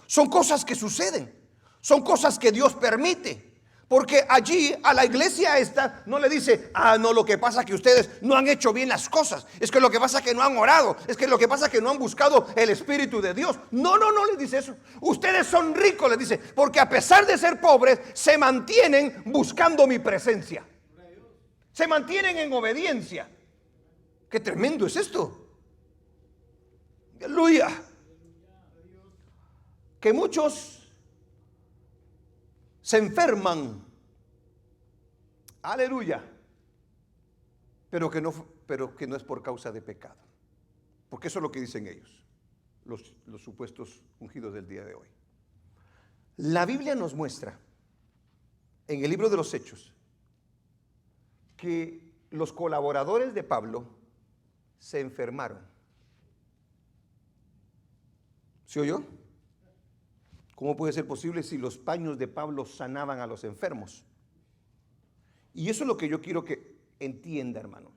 Son cosas que suceden, son cosas que Dios permite. Porque allí a la iglesia esta no le dice, no, lo que pasa es que ustedes no han hecho bien las cosas. Es que lo que pasa es que no han orado. Es que lo que pasa es que no han buscado el Espíritu de Dios. No les dice eso. Ustedes son ricos, les dice, porque a pesar de ser pobres, se mantienen buscando mi presencia. Se mantienen en obediencia. Qué tremendo es esto. Aleluya. Que muchos se enferman, aleluya, pero que no es por causa de pecado, porque eso es lo que dicen ellos, los supuestos ungidos del día de hoy. La Biblia nos muestra en el libro de los Hechos que los colaboradores de Pablo se enfermaron. ¿Sí oyó? ¿Cómo puede ser posible si los paños de Pablo sanaban a los enfermos? Y eso es lo que yo quiero que entienda, hermano.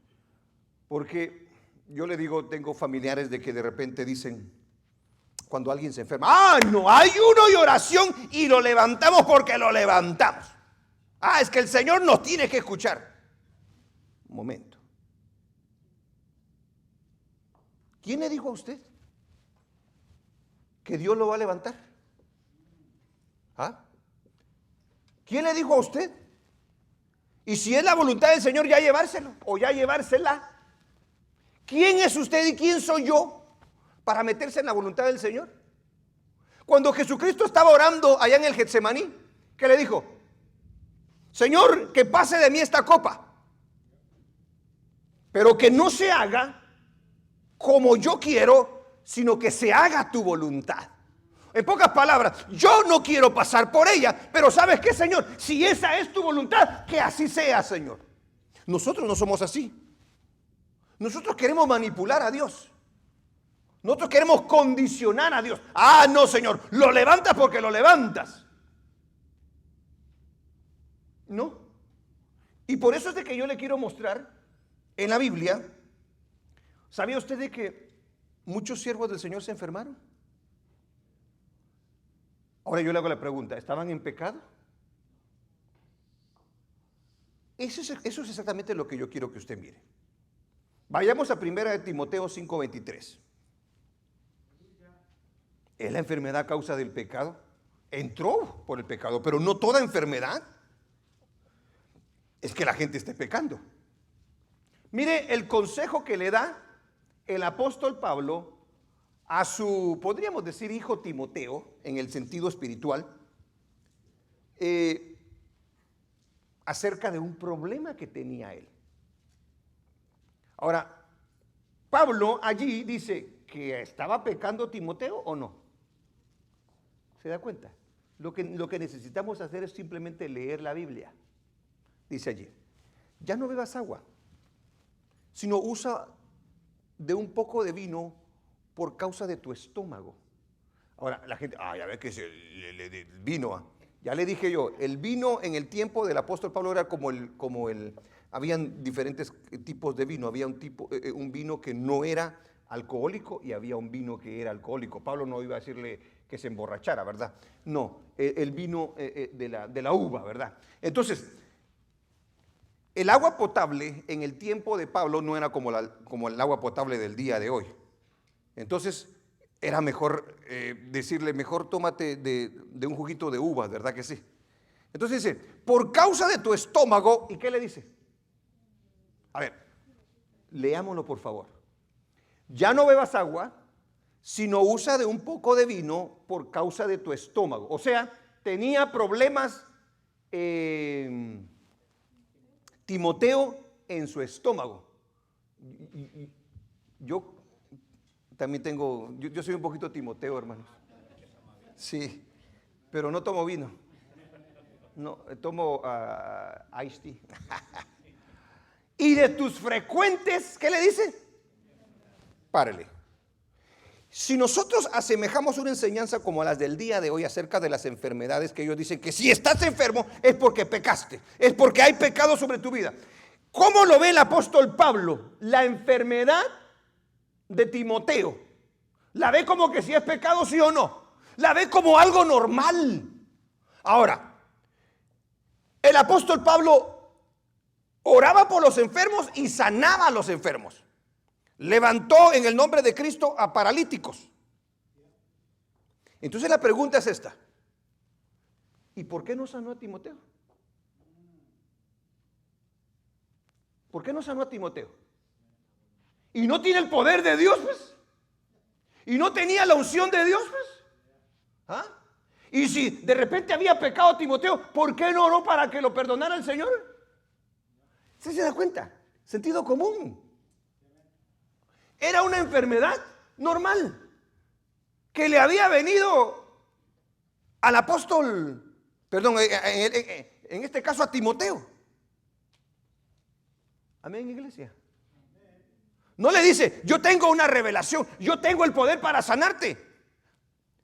Porque yo le digo, tengo familiares de que de repente dicen, cuando alguien se enferma, no, ayuno y oración y lo levantamos porque lo levantamos. Es que el Señor nos tiene que escuchar. Un momento. ¿Quién le dijo a usted que Dios lo va a levantar? ¿Quién le dijo a usted? Y si es la voluntad del Señor, ya llevárselo o ya llevársela. ¿Quién es usted y quién soy yo para meterse en la voluntad del Señor? Cuando Jesucristo estaba orando allá en el Getsemaní, ¿qué le dijo? Señor, que pase de mí esta copa, pero que no se haga como yo quiero, sino que se haga tu voluntad. En pocas palabras, yo no quiero pasar por ella, pero ¿sabes qué, Señor? Si esa es tu voluntad, que así sea, Señor. Nosotros no somos así. Nosotros queremos manipular a Dios. Nosotros queremos condicionar a Dios. No, Señor, lo levantas porque lo levantas. No. Y por eso es de que yo le quiero mostrar en la Biblia. ¿Sabía usted de que muchos siervos del Señor se enfermaron? Ahora yo le hago la pregunta, ¿estaban en pecado? Eso es exactamente lo que yo quiero que usted mire. Vayamos a 1 Timoteo 5:23. ¿Es la enfermedad a causa del pecado? Entró por el pecado, pero no toda enfermedad es que la gente esté pecando. Mire el consejo que le da el apóstol Pablo a su, podríamos decir, hijo Timoteo, en el sentido espiritual, acerca de un problema que tenía él. Ahora, Pablo allí dice que estaba pecando Timoteo o no. ¿Se da cuenta? Lo que necesitamos hacer es simplemente leer la Biblia. Dice allí, ya no bebas agua, sino usa de un poco de vino por causa de tu estómago. Ahora, la gente, ya ve que es el vino. Ya le dije yo, el vino en el tiempo del apóstol Pablo era habían diferentes tipos de vino. Había un vino que no era alcohólico y había un vino que era alcohólico. Pablo no iba a decirle que se emborrachara, ¿verdad? No, el vino de la uva, ¿verdad? Entonces, el agua potable en el tiempo de Pablo no era como el agua potable del día de hoy. Entonces, era mejor decirle, mejor tómate de un juguito de uvas, ¿verdad que sí? Entonces dice, por causa de tu estómago, ¿y qué le dice? A ver, leámoslo por favor. Ya no bebas agua, sino usa de un poco de vino por causa de tu estómago. O sea, tenía problemas Timoteo en su estómago. Yo también tengo, yo soy un poquito Timoteo, hermanos. Sí, pero no tomo vino. No, tomo iced tea. Y de tus frecuentes, ¿qué le dice? Párele. Si nosotros asemejamos una enseñanza como las del día de hoy acerca de las enfermedades, que ellos dicen que si estás enfermo es porque pecaste, es porque hay pecado sobre tu vida. ¿Cómo lo ve el apóstol Pablo? La enfermedad de Timoteo. ¿La ve como que si es pecado, sí o no? La ve como algo normal. Ahora, el apóstol Pablo oraba por los enfermos y sanaba a los enfermos. Levantó en el nombre de Cristo a paralíticos. Entonces la pregunta es esta: ¿y por qué no sanó a Timoteo? ¿Por qué no sanó a Timoteo? ¿Y no tiene el poder de Dios, pues? ¿Y no tenía la unción de Dios, pues? ¿Ah? Y si de repente había pecado Timoteo, ¿por qué no oró para que lo perdonara el Señor? ¿Se da cuenta? Sentido común. Era una enfermedad normal que le había venido al apóstol, perdón, en este caso a Timoteo. Amén, iglesia. No le dice, yo tengo una revelación, yo tengo el poder para sanarte.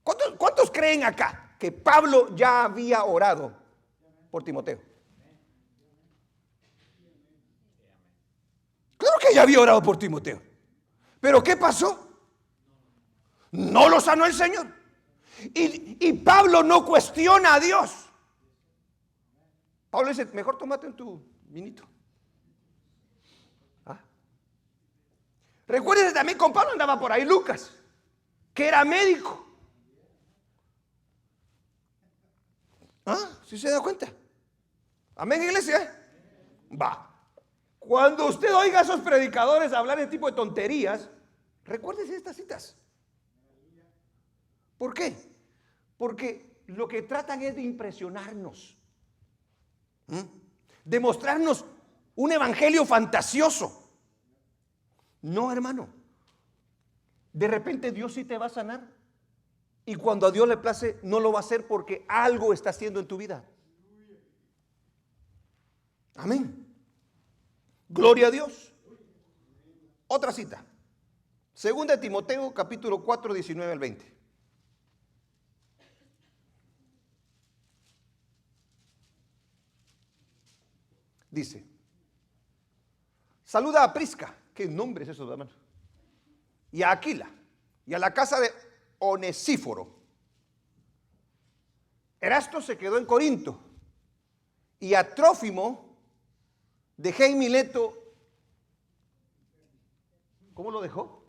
¿Cuántos creen acá que Pablo ya había orado por Timoteo? Claro que ya había orado por Timoteo. ¿Pero qué pasó? No lo sanó el Señor. Y Pablo no cuestiona a Dios. Pablo dice, mejor tómate en tu vinito. ¿Ah? Recuerden también, con Pablo andaba por ahí Lucas, que era médico. ¿Ah? ¿Sí se da cuenta? Amén, iglesia. Va. Cuando usted oiga a esos predicadores hablar de tipo de tonterías, recuérdese estas citas. ¿Por qué? Porque lo que tratan es de impresionarnos, de mostrarnos un evangelio fantasioso. No, hermano. De repente Dios sí te va a sanar. Y cuando a Dios le place, no lo va a hacer porque algo está haciendo en tu vida. Amén. Gloria a Dios. Otra cita. Segunda de Timoteo, capítulo 4, 19 al 20. Dice, saluda a Prisca. ¿Qué nombre es eso, hermano? Y a Aquila. Y a la casa de Onesíforo. Erasto se quedó en Corinto. Y a Trófimo dejé en Mileto. ¿Cómo lo dejó?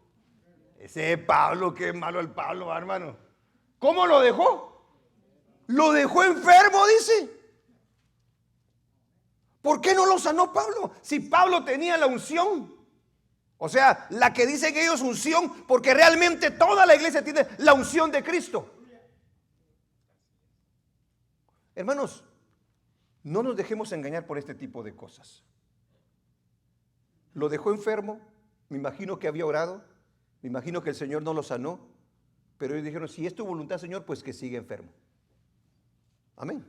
Ese Pablo, qué malo el Pablo, hermano. ¿Cómo lo dejó? Lo dejó enfermo, dice. ¿Por qué no lo sanó Pablo? Si Pablo tenía la unción. O sea, la que dicen ellos unción, porque realmente toda la iglesia tiene la unción de Cristo. Hermanos, no nos dejemos engañar por este tipo de cosas. Lo dejó enfermo, me imagino que había orado, me imagino que el Señor no lo sanó, pero ellos dijeron, si es tu voluntad, Señor, pues que siga enfermo. Amén.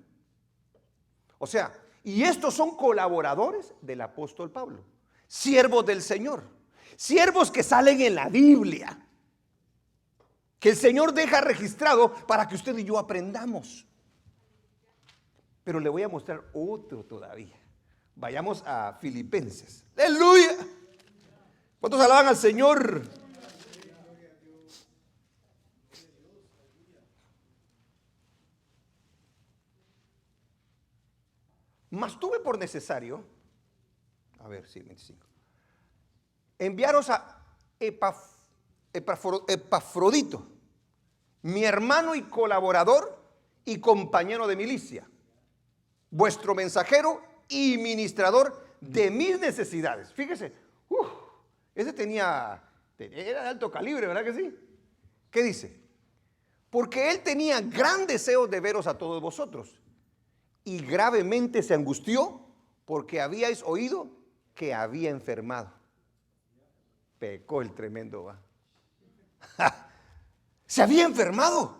O sea, y estos son colaboradores del apóstol Pablo, siervos del Señor, siervos que salen en la Biblia, que el Señor deja registrado para que usted y yo aprendamos. Pero le voy a mostrar otro todavía. Vayamos a Filipenses. ¡Aleluya! ¿Cuántos alaban al Señor? Mas tuve por necesario, a ver, sí, 25, enviaros a Epafrodito, mi hermano y colaborador y compañero de milicia, vuestro mensajero y ministrador de mis necesidades. Fíjese, ese era de alto calibre, ¿verdad que sí? ¿Qué dice? Porque él tenía gran deseo de veros a todos vosotros y gravemente se angustió porque habíais oído que había enfermado. Pecó el tremendo, va. Se había enfermado.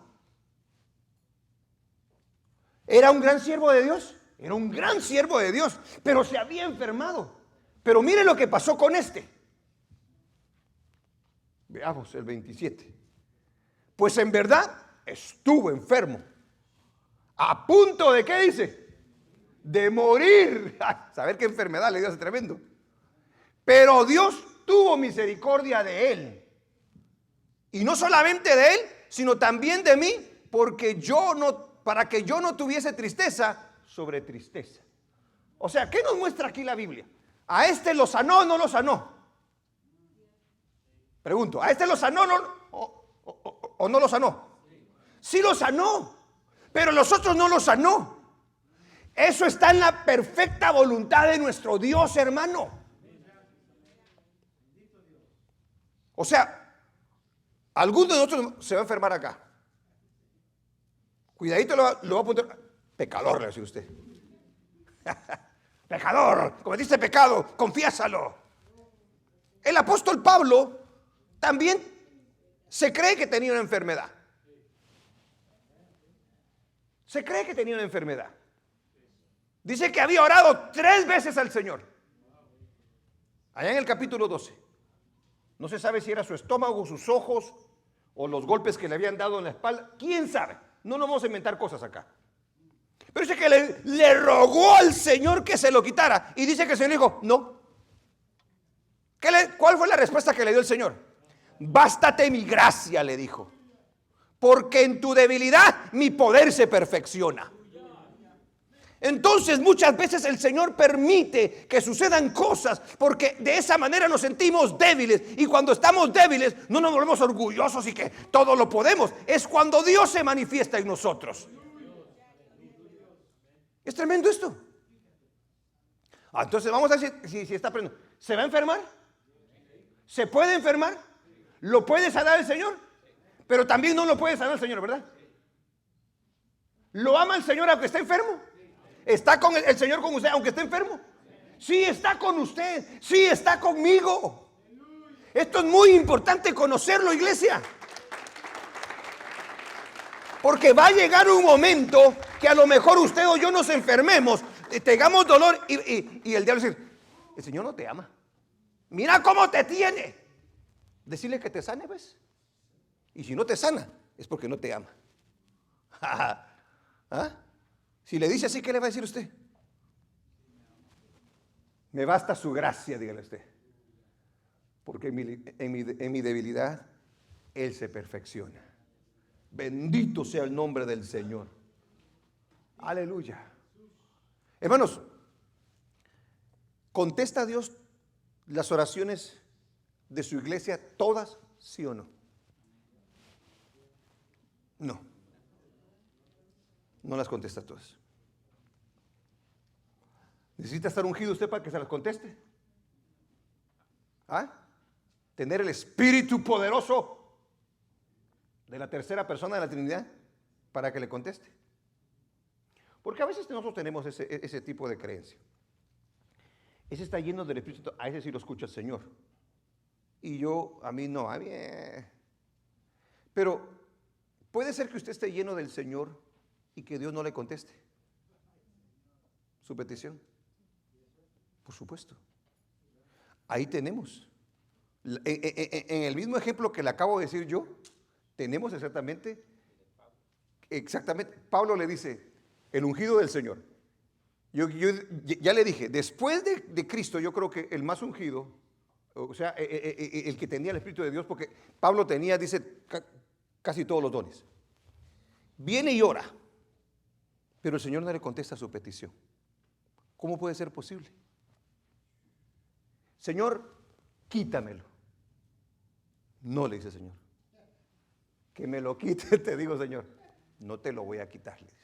¿Era un gran siervo de Dios? Era un gran siervo de Dios, pero se había enfermado. Pero mire lo que pasó con este. Veamos el 27. Pues en verdad estuvo enfermo, a punto de, ¿qué dice? De morir. Saber qué enfermedad le dio ese tremendo. Pero Dios tuvo misericordia de él. Y no solamente de él, sino también de mí, para que yo no tuviese tristeza sobre tristeza. O sea, ¿qué nos muestra aquí la Biblia? ¿A este lo sanó o no lo sanó? Pregunto, ¿a este lo sanó o no lo sanó? Sí lo sanó, pero los otros no lo sanó. Eso está en la perfecta voluntad de nuestro Dios, hermano. O sea, alguno de nosotros se va a enfermar acá. Cuidadito, lo va a apuntar. Pecador, le va a decir usted. Pecador, cometiste pecado, confiésalo. El apóstol Pablo también se cree que tenía una enfermedad. Se cree que tenía una enfermedad. Dice que había orado 3 veces al Señor. Allá en el capítulo 12. No se sabe si era su estómago, sus ojos o los golpes que le habían dado en la espalda. ¿Quién sabe? No nos vamos a inventar cosas acá. Pero dice que le rogó al Señor que se lo quitara. Y dice que el Señor dijo, no. ¿Cuál fue la respuesta que le dio el Señor? Bástate mi gracia, le dijo. Porque en tu debilidad mi poder se perfecciona. Entonces muchas veces el Señor permite que sucedan cosas porque de esa manera nos sentimos débiles, y cuando estamos débiles no nos volvemos orgullosos y que todo lo podemos. Es cuando Dios se manifiesta en nosotros. Es tremendo esto. Entonces vamos a ver si está aprendiendo. ¿Se va a enfermar? ¿Se puede enfermar? ¿Lo puede sanar el Señor? Pero también no lo puede sanar el Señor, ¿verdad? ¿Lo ama el Señor aunque esté enfermo? ¿Está con el Señor con usted aunque esté enfermo? Sí, está con usted. Sí, está conmigo. Esto es muy importante conocerlo, iglesia. Porque va a llegar un momento que a lo mejor usted o yo nos enfermemos, tengamos dolor y el diablo dice, el Señor no te ama. Mira cómo te tiene. Decirle que te sane, ¿ves? Y si no te sana, es porque no te ama. ¿Ah? Si le dice así, ¿qué le va a decir usted? Me basta su gracia, dígale usted. Porque en mi debilidad, Él se perfecciona. Bendito sea el nombre del Señor. Aleluya. Hermanos, ¿contesta Dios las oraciones de su iglesia todas, sí o no? No. No las contesta todas. ¿Necesita estar ungido usted para que se las conteste? ¿Tener el Espíritu poderoso de la tercera persona de la Trinidad para que le conteste? Porque a veces nosotros tenemos ese tipo de creencia. Ese está lleno del Espíritu, a ese sí lo escucha el Señor. Y a mí no. Pero puede ser que usted esté lleno del Señor y que Dios no le conteste su petición. Por supuesto. Ahí tenemos. En el mismo ejemplo que le acabo de decir yo, tenemos exactamente, Pablo le dice, el ungido del Señor. Yo ya le dije, después de Cristo, yo creo que el más ungido, o sea, el que tenía el Espíritu de Dios, porque Pablo tenía, dice, casi todos los dones. Viene y ora, pero el Señor no le contesta su petición. ¿Cómo puede ser posible? Señor, quítamelo. No, le dice el Señor. Que me lo quite, te digo, Señor. No te lo voy a quitar, le dice.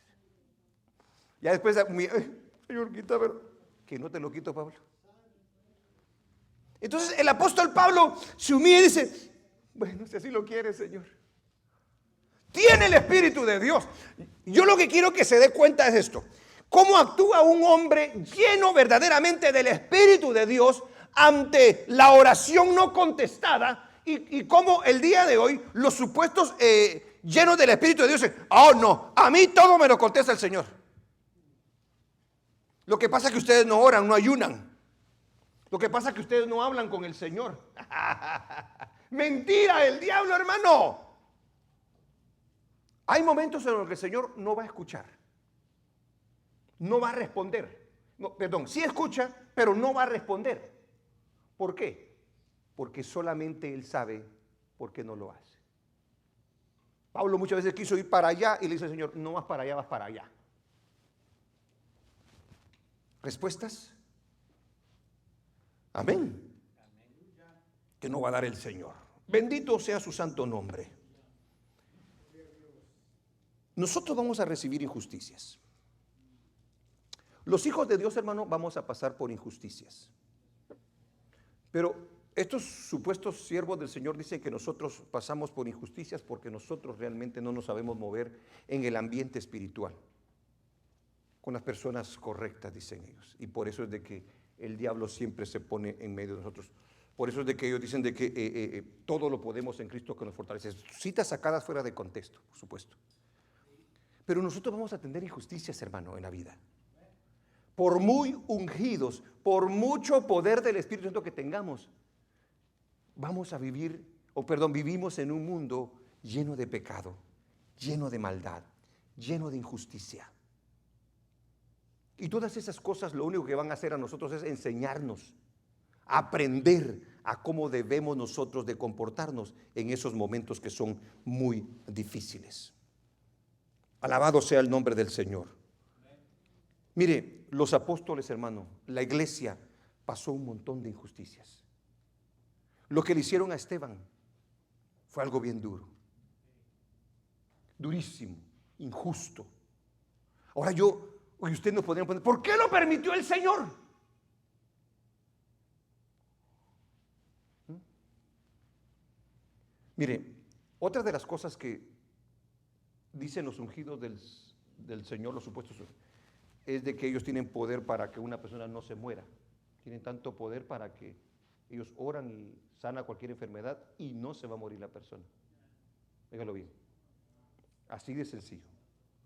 Ya después, Señor, quítamelo. Que no te lo quito, Pablo. Entonces el apóstol Pablo se humilla y dice, bueno, si así lo quiere, Señor. Tiene el Espíritu de Dios. Yo lo que quiero que se dé cuenta es esto. ¿Cómo actúa un hombre lleno verdaderamente del Espíritu de Dios ante la oración no contestada? Y cómo el día de hoy los supuestos llenos del Espíritu de Dios dicen, oh no, a mí todo me lo contesta el Señor. Lo que pasa es que ustedes no oran, no ayunan. Lo que pasa es que ustedes no hablan con el Señor. Mentira del diablo, hermano. Hay momentos en los que el Señor no va a escuchar. No va a responder. No, perdón, sí escucha, pero no va a responder. ¿Por qué? Porque solamente Él sabe por qué no lo hace. Pablo muchas veces quiso ir para allá y le dice al Señor, no vas para allá, vas para allá. ¿Respuestas? Amén. Que no va a dar el Señor. Bendito sea su santo nombre. Nosotros vamos a recibir injusticias. Los hijos de Dios, hermano, vamos a pasar por injusticias. Pero estos supuestos siervos del Señor dicen que nosotros pasamos por injusticias porque nosotros realmente no nos sabemos mover en el ambiente espiritual con las personas correctas, dicen ellos. Y por eso es de que el diablo siempre se pone en medio de nosotros. Por eso es de que ellos dicen de que todo lo podemos en Cristo que nos fortalece. Citas sacadas fuera de contexto, por supuesto. Pero nosotros vamos a tener injusticias, hermano, en la vida. Por muy ungidos, por mucho poder del Espíritu Santo que tengamos, vamos a vivir, vivimos en un mundo lleno de pecado, lleno de maldad, lleno de injusticia. Y todas esas cosas lo único que van a hacer a nosotros es enseñarnos, aprender a cómo debemos nosotros de comportarnos en esos momentos que son muy difíciles. Alabado sea el nombre del Señor. Mire, los apóstoles, hermano, la iglesia pasó un montón de injusticias. Lo que le hicieron a Esteban fue algo bien duro, durísimo, injusto. Ahora usted nos podría poner, ¿por qué lo permitió el Señor? Mire, otra de las cosas que dicen los ungidos del Señor, los supuestos, es de que ellos tienen poder para que una persona no se muera. Tienen tanto poder para que ellos oran y sana cualquier enfermedad y no se va a morir la persona. Déjalo bien. Así de sencillo.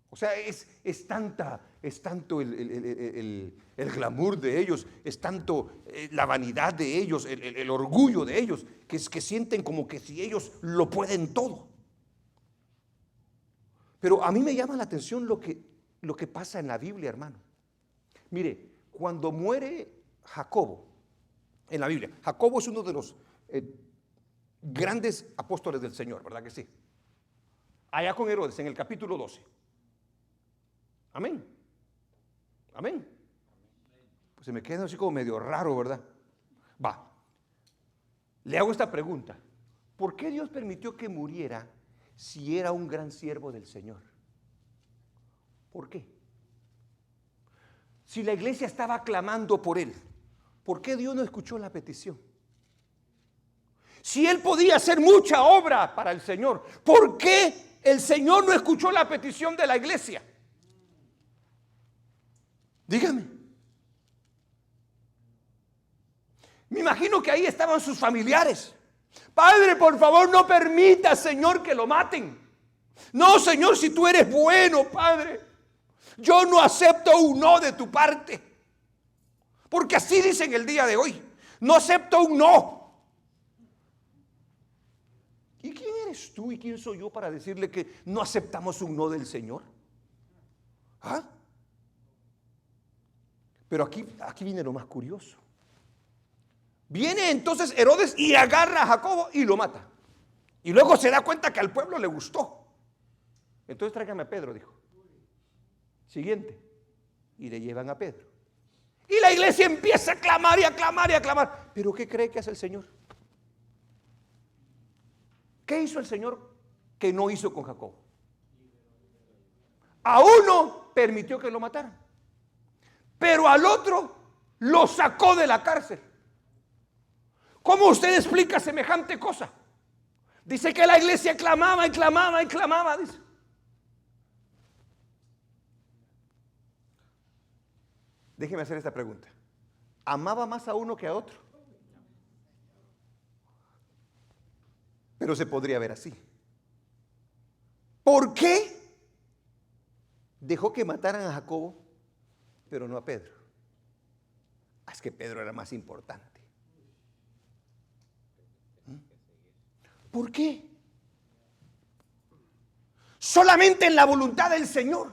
O sea, es tanto el glamour de ellos, es tanto la vanidad de ellos, el orgullo de ellos, que sienten como que si ellos lo pueden todo. Pero a mí me llama la atención lo que pasa en la Biblia, hermano. Mire, cuando muere Jacobo, en la Biblia, Jacobo es uno de los grandes apóstoles del Señor, ¿verdad que sí? Allá con Herodes, en el capítulo 12. Amén. Amén. Pues se me queda así como medio raro, ¿verdad? Va. Le hago esta pregunta. ¿Por qué Dios permitió que muriera si era un gran siervo del Señor? ¿Por qué? Si la iglesia estaba clamando por él, ¿por qué Dios no escuchó la petición? Si él podía hacer mucha obra para el Señor, ¿por qué el Señor no escuchó la petición de la iglesia? Dígame. Me imagino que ahí estaban sus familiares. Padre, por favor, no permita, Señor, que lo maten. No, Señor, si tú eres bueno, Padre, yo no acepto un no de tu parte. Porque así dicen el día de hoy. No acepto un no. ¿Y quién eres tú y quién soy yo para decirle que no aceptamos un no del Señor? ¿Ah? Pero aquí viene lo más curioso. Viene entonces Herodes y agarra a Jacobo y lo mata. Y luego se da cuenta que al pueblo le gustó. Entonces tráigame a Pedro, dijo. Siguiente. Y le llevan a Pedro. Y la iglesia empieza a clamar y a clamar y a clamar. ¿Pero qué cree que hace el Señor? ¿Qué hizo el Señor que no hizo con Jacob? A uno permitió que lo mataran, pero al otro lo sacó de la cárcel. ¿Cómo usted explica semejante cosa? Dice que la iglesia clamaba y clamaba y clamaba, dice. Déjeme hacer esta pregunta. ¿Amaba más a uno que a otro? Pero se podría ver así. ¿Por qué dejó que mataran a Jacobo, pero no a Pedro? Es que Pedro era más importante. ¿Por qué? Solamente en la voluntad del Señor.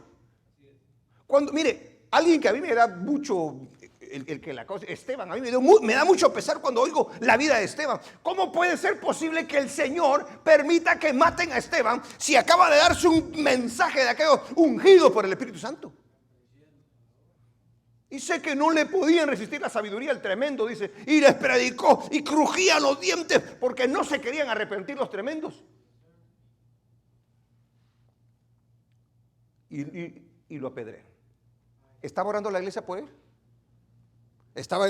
Cuando, mire, alguien que a mí me da mucho, el que la cosa, Esteban, a mí me da mucho pesar cuando oigo la vida de Esteban. ¿Cómo puede ser posible que el Señor permita que maten a Esteban si acaba de darse un mensaje de aquello ungido por el Espíritu Santo? Y sé que no le podían resistir la sabiduría, el tremendo, dice, y les predicó y crujían los dientes porque no se querían arrepentir los tremendos. Y lo apedrean. ¿Estaba orando la iglesia por él? ¿Estaba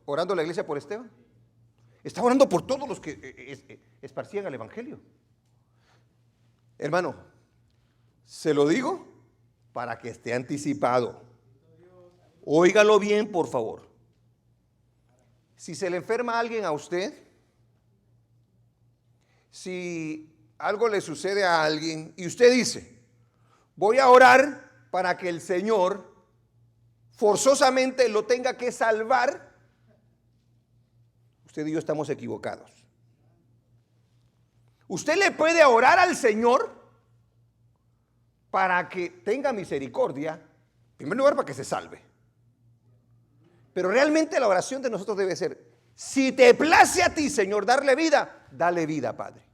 orando la iglesia por Esteban? Estaba orando por todos los que esparcían el evangelio. Hermano, se lo digo para que esté anticipado. Óigalo bien, por favor. Si se le enferma alguien a usted, si algo le sucede a alguien y usted dice, voy a orar para que el Señor forzosamente lo tenga que salvar, usted y yo estamos equivocados. Usted le puede orar al Señor para que tenga misericordia, en primer lugar para que se salve. Pero realmente la oración de nosotros debe ser, si te place a ti, Señor, darle vida, dale vida, Padre.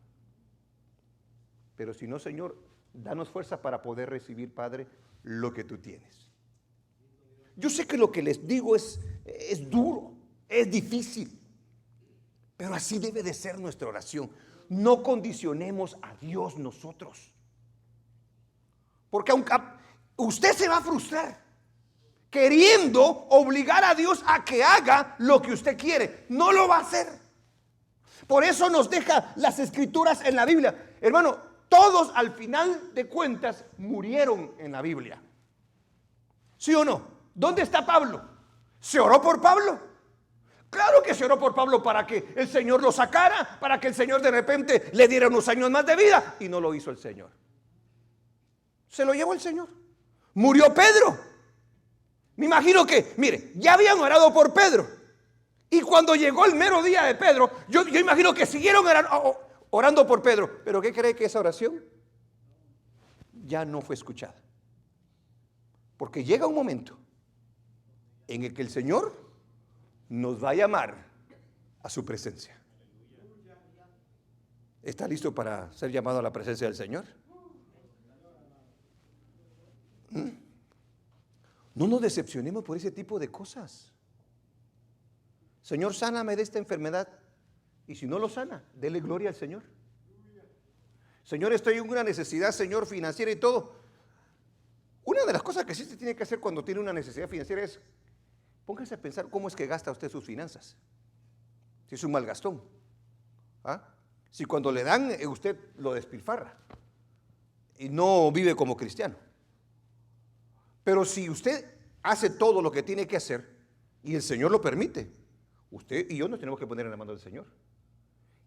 Pero si no, Señor, danos fuerza para poder recibir, Padre, lo que tú tienes. Yo sé que lo que les digo es duro, es difícil, pero así debe de ser nuestra oración. No condicionemos a Dios nosotros, porque aunque usted se va a frustrar queriendo obligar a Dios a que haga lo que usted quiere. No lo va a hacer. Por eso nos deja las escrituras en la Biblia. Hermano, todos al final de cuentas murieron en la Biblia. ¿Sí o no? ¿Dónde está Pablo? ¿Se oró por Pablo? Claro que se oró por Pablo para que el Señor lo sacara, para que el Señor de repente le diera unos años más de vida, y no lo hizo el Señor. Se lo llevó el Señor. Murió Pedro. Me imagino que, mire, ya habían orado por Pedro, y cuando llegó el mero día de Pedro, yo imagino que siguieron orando por Pedro. Pero ¿qué cree que esa oración ya no fue escuchada? Porque llega un momento en el que el Señor nos va a llamar a su presencia. ¿Está listo para ser llamado a la presencia del Señor? No nos decepcionemos por ese tipo de cosas. Señor, sáname de esta enfermedad. Y si no lo sana, dele gloria al Señor. Señor, estoy en una necesidad, Señor, financiera y todo. Una de las cosas que sí se tiene que hacer cuando tiene una necesidad financiera es, póngase a pensar cómo es que gasta usted sus finanzas. Si es un mal gastón. ¿Ah? Si cuando le dan, usted lo despilfarra y no vive como cristiano. Pero si usted hace todo lo que tiene que hacer y el Señor lo permite, usted y yo nos tenemos que poner en la mano del Señor.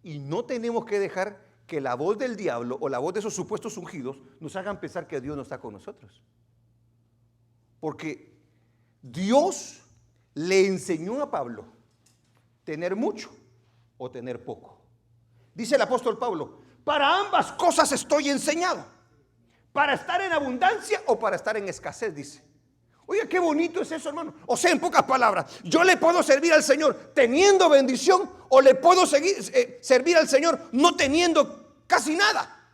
Y no tenemos que dejar que la voz del diablo o la voz de esos supuestos ungidos nos hagan pensar que Dios no está con nosotros. Porque Dios le enseñó a Pablo tener mucho o tener poco. Dice el apóstol Pablo, para ambas cosas estoy enseñado. Para estar en abundancia o para estar en escasez, dice. Oiga, qué bonito es eso, hermano. O sea, en pocas palabras, yo le puedo servir al Señor teniendo bendición, o le puedo servir al Señor no teniendo casi nada.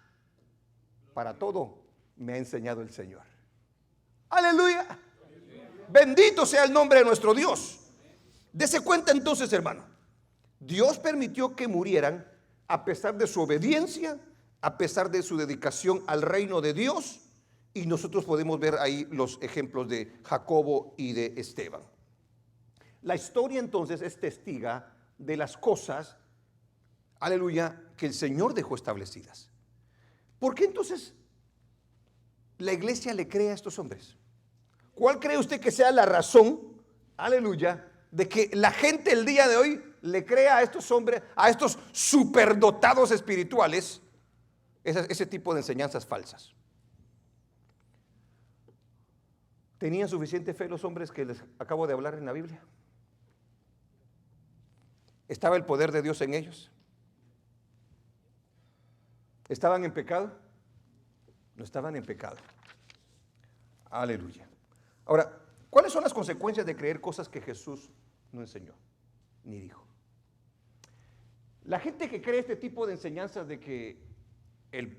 Para todo me ha enseñado el Señor. Aleluya. Bendito sea el nombre de nuestro Dios. Dese cuenta entonces, hermano. Dios permitió que murieran a pesar de su obediencia, a pesar de su dedicación al reino de Dios. Y nosotros podemos ver ahí los ejemplos de Jacobo y de Esteban. La historia entonces es testiga de las cosas, aleluya, que el Señor dejó establecidas. ¿Por qué entonces la iglesia le cree a estos hombres? ¿Cuál cree usted que sea la razón, aleluya, de que la gente el día de hoy le crea a estos hombres, a estos superdotados espirituales, ese tipo de enseñanzas falsas? ¿Tenían suficiente fe los hombres que les acabo de hablar en la Biblia? ¿Estaba el poder de Dios en ellos? ¿Estaban en pecado? No estaban en pecado. Aleluya. Ahora, ¿cuáles son las consecuencias de creer cosas que Jesús no enseñó ni dijo? La gente que cree este tipo de enseñanzas de que el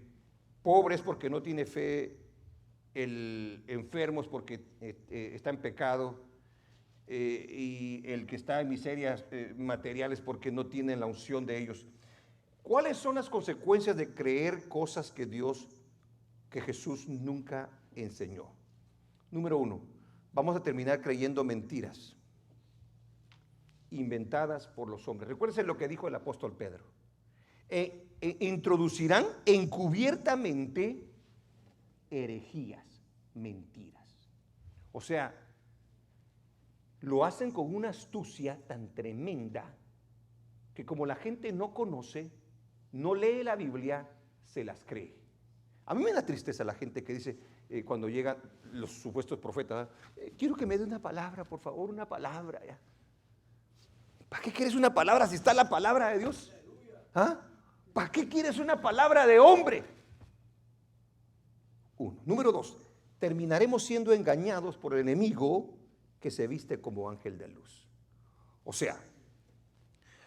pobre es porque no tiene fe, el enfermo es porque está en pecado, y el que está en miserias materiales porque no tienen la unción de ellos. ¿Cuáles son las consecuencias de creer cosas que Jesús nunca enseñó? Número uno, vamos a terminar creyendo mentiras inventadas por los hombres. Recuérdense lo que dijo el apóstol Pedro. Introducirán encubiertamente herejías, mentiras. O sea, lo hacen con una astucia tan tremenda que como la gente no conoce, no lee la Biblia, se las cree. A mí me da tristeza la gente que dice, cuando llegan los supuestos profetas, quiero que me dé una palabra, por favor, una palabra. ¿Ya? ¿Para qué quieres una palabra si está la palabra de Dios? ¿Ah? ¿Para qué quieres una palabra de hombre? Uno. Número dos, terminaremos siendo engañados por el enemigo que se viste como ángel de luz. O sea,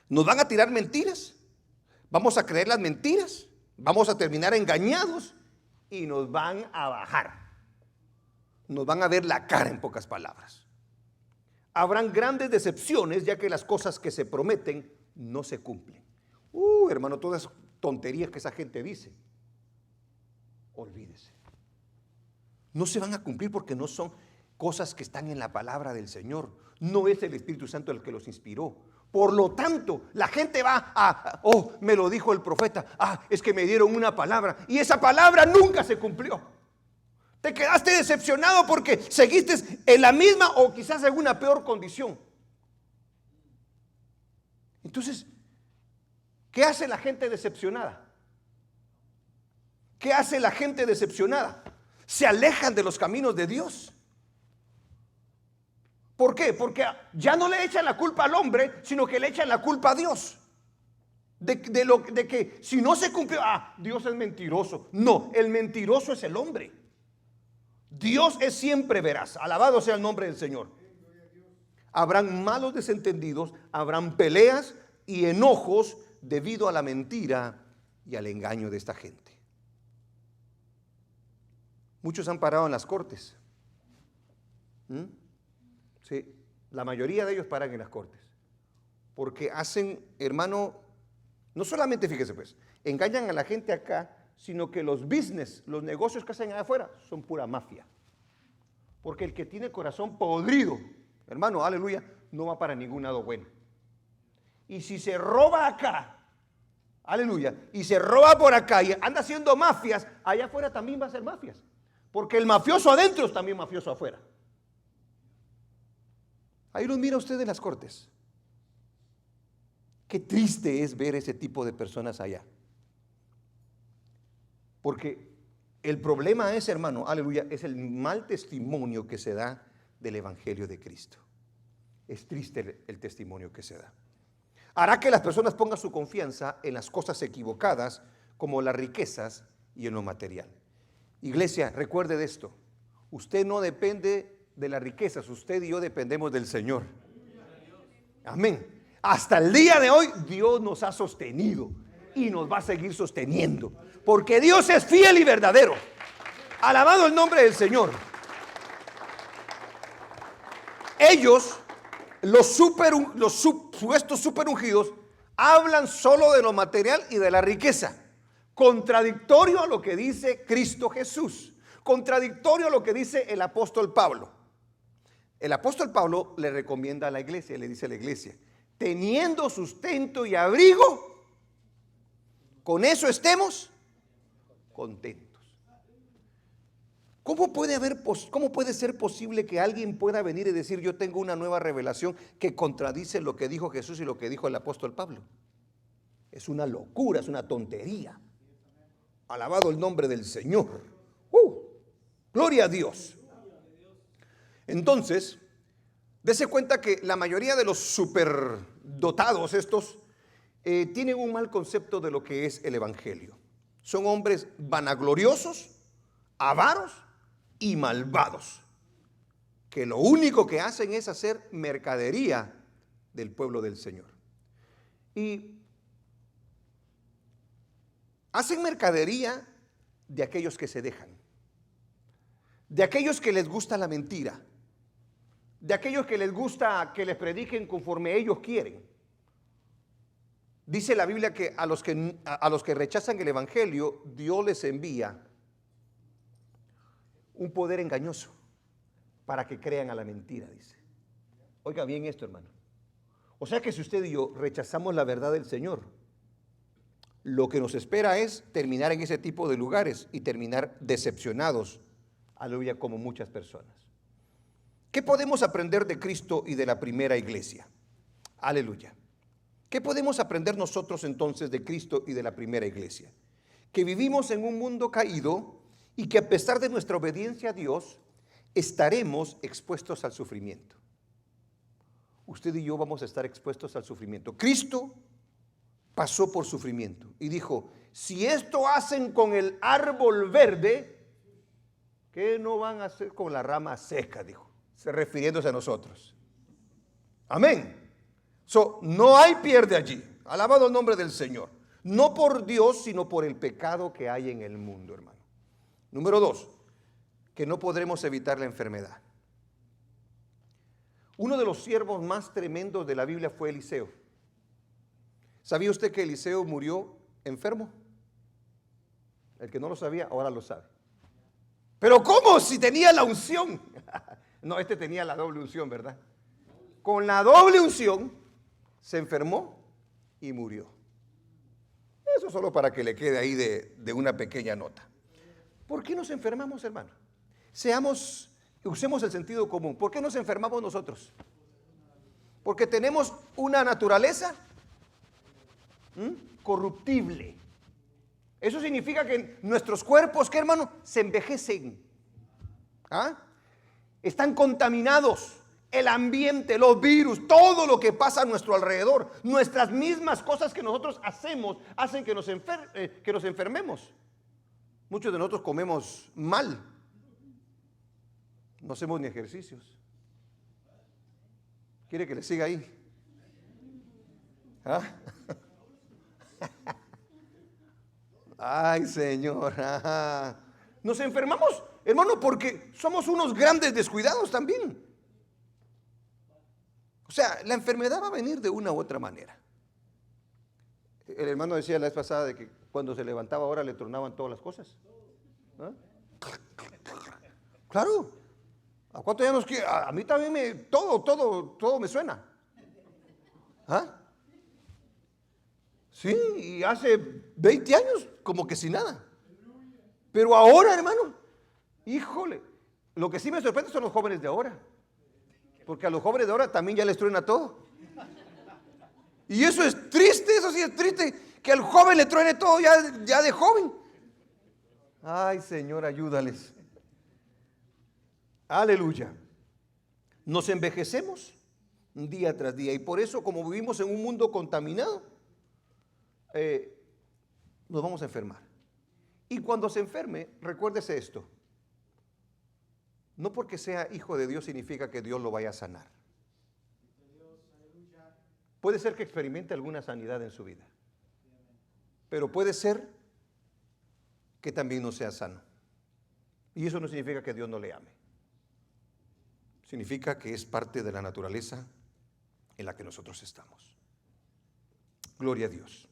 nos van a tirar mentiras, vamos a creer las mentiras, vamos a terminar engañados y nos van a bajar. Nos van a ver la cara, en pocas palabras. Habrán grandes decepciones, ya que las cosas que se prometen no se cumplen. Hermano, todas esas tonterías que esa gente dice, olvídese. No se van a cumplir porque no son cosas que están en la palabra del Señor. No es el Espíritu Santo el que los inspiró. Por lo tanto, la gente va me lo dijo el profeta, es que me dieron una palabra y esa palabra nunca se cumplió. Te quedaste decepcionado porque seguiste en la misma o quizás en una peor condición. Entonces, ¿qué hace la gente decepcionada? ¿Qué hace la gente decepcionada? Se alejan de los caminos de Dios. ¿Por qué? Porque ya no le echan la culpa al hombre, sino que le echan la culpa a Dios. De que si no se cumplió, Dios es mentiroso. No, el mentiroso es el hombre. Dios es siempre veraz. Alabado sea el nombre del Señor. Habrán malos desentendidos, habrán peleas y enojos debido a la mentira y al engaño de esta gente. Muchos han parado en las cortes. Sí, la mayoría de ellos paran en las cortes. Porque hacen, hermano, no solamente, fíjese pues, engañan a la gente acá, sino que los business, los negocios que hacen allá afuera son pura mafia. Porque el que tiene corazón podrido, hermano, aleluya, no va para ningún lado bueno. Y si se roba acá, aleluya, y se roba por acá y anda haciendo mafias, allá afuera también va a ser mafias. Porque el mafioso adentro es también mafioso afuera. Ahí los mira usted en las cortes. Qué triste es ver ese tipo de personas allá. Porque el problema es, hermano, aleluya, es el mal testimonio que se da del Evangelio de Cristo. Es triste el testimonio que se da. Hará que las personas pongan su confianza en las cosas equivocadas, como las riquezas y en lo material. Iglesia, recuerde de esto. Usted no depende de las riquezas, usted y yo dependemos del Señor. Amén. Hasta el día de hoy Dios nos ha sostenido y nos va a seguir sosteniendo, porque Dios es fiel y verdadero. Alabado el nombre del Señor. ellos, los supuestos super ungidos, hablan solo de lo material y de la riqueza. Contradictorio a lo que dice Cristo Jesús. Contradictorio a lo que dice el apóstol Pablo. El apóstol Pablo le recomienda a la iglesia, le dice a la iglesia, teniendo sustento y abrigo, con eso estemos contentos. ¿Cómo puede ser posible que alguien pueda venir y decir yo tengo una nueva revelación que contradice lo que dijo Jesús y lo que dijo el apóstol Pablo? Es una locura, es una tontería. Alabado el nombre del Señor. Gloria a Dios. Entonces, dése cuenta que la mayoría de los superdotados estos tienen un mal concepto de lo que es el evangelio. Son hombres vanagloriosos, avaros y malvados, que lo único que hacen es hacer mercadería del pueblo del Señor. Y hacen mercadería de aquellos que se dejan, de aquellos que les gusta la mentira, de aquellos que les gusta que les prediquen conforme ellos quieren. Dice la Biblia que a los que rechazan el evangelio, Dios les envía un poder engañoso para que crean a la mentira, dice. Oiga bien esto, hermano. O sea que si usted y yo rechazamos la verdad del Señor, lo que nos espera es terminar en ese tipo de lugares y terminar decepcionados, aleluya, como muchas personas. ¿Qué podemos aprender de Cristo y de la primera iglesia? Aleluya. ¿Qué podemos aprender nosotros entonces de Cristo y de la primera iglesia? Que vivimos en un mundo caído y que a pesar de nuestra obediencia a Dios, estaremos expuestos al sufrimiento. Usted y yo vamos a estar expuestos al sufrimiento. Cristo pasó por sufrimiento y dijo, si esto hacen con el árbol verde, ¿qué no van a hacer con la rama seca? Dijo, refiriéndose a nosotros. Amén. No hay pierde allí. Alabado el nombre del Señor. No por Dios, sino por el pecado que hay en el mundo, hermano. Número 2, que no podremos evitar la enfermedad. Uno de los siervos más tremendos de la Biblia fue Eliseo. ¿Sabía usted que Eliseo murió enfermo? El que no lo sabía, ahora lo sabe. Pero ¿cómo? Si tenía la unción. No, este tenía la doble unción, ¿verdad? Con la doble unción se enfermó y murió. Eso solo para que le quede ahí de una pequeña nota. ¿Por qué nos enfermamos, hermano? Usemos el sentido común. ¿Por qué nos enfermamos nosotros? Porque tenemos una naturaleza corruptible. Eso significa que nuestros cuerpos, ¿qué, hermano? Se envejecen. Están contaminados. El ambiente, los virus, todo lo que pasa a nuestro alrededor, nuestras mismas cosas que nosotros hacemos, hacen que nos enfermemos. Muchos de nosotros comemos mal. No hacemos ni ejercicios. ¿Quiere que le siga ahí? Ay, Señor. Nos enfermamos, hermano, porque somos unos grandes descuidados también. O sea, la enfermedad va a venir de una u otra manera. El hermano decía la vez pasada de que cuando se levantaba ahora le tronaban todas las cosas. Claro. ¿A cuánto ya nos quiere? A mí también todo me suena. Sí, y hace 20 años como que sin nada. Pero ahora, hermano, híjole, lo que sí me sorprende son los jóvenes de ahora. Porque a los jóvenes de ahora también ya les truena todo. Y eso es triste, eso sí es triste, que al joven le truene todo ya de joven. Ay, Señor, ayúdales. Aleluya. Nos envejecemos día tras día y por eso, como vivimos en un mundo contaminado, nos vamos a enfermar. Y cuando se enferme, recuérdese esto. No porque sea hijo de Dios significa que Dios lo vaya a sanar. Puede ser que experimente alguna sanidad en su vida, pero puede ser que también no sea sano. Y eso no significa que Dios no le ame. significa que es parte de la naturaleza en la que nosotros estamos. Gloria a Dios.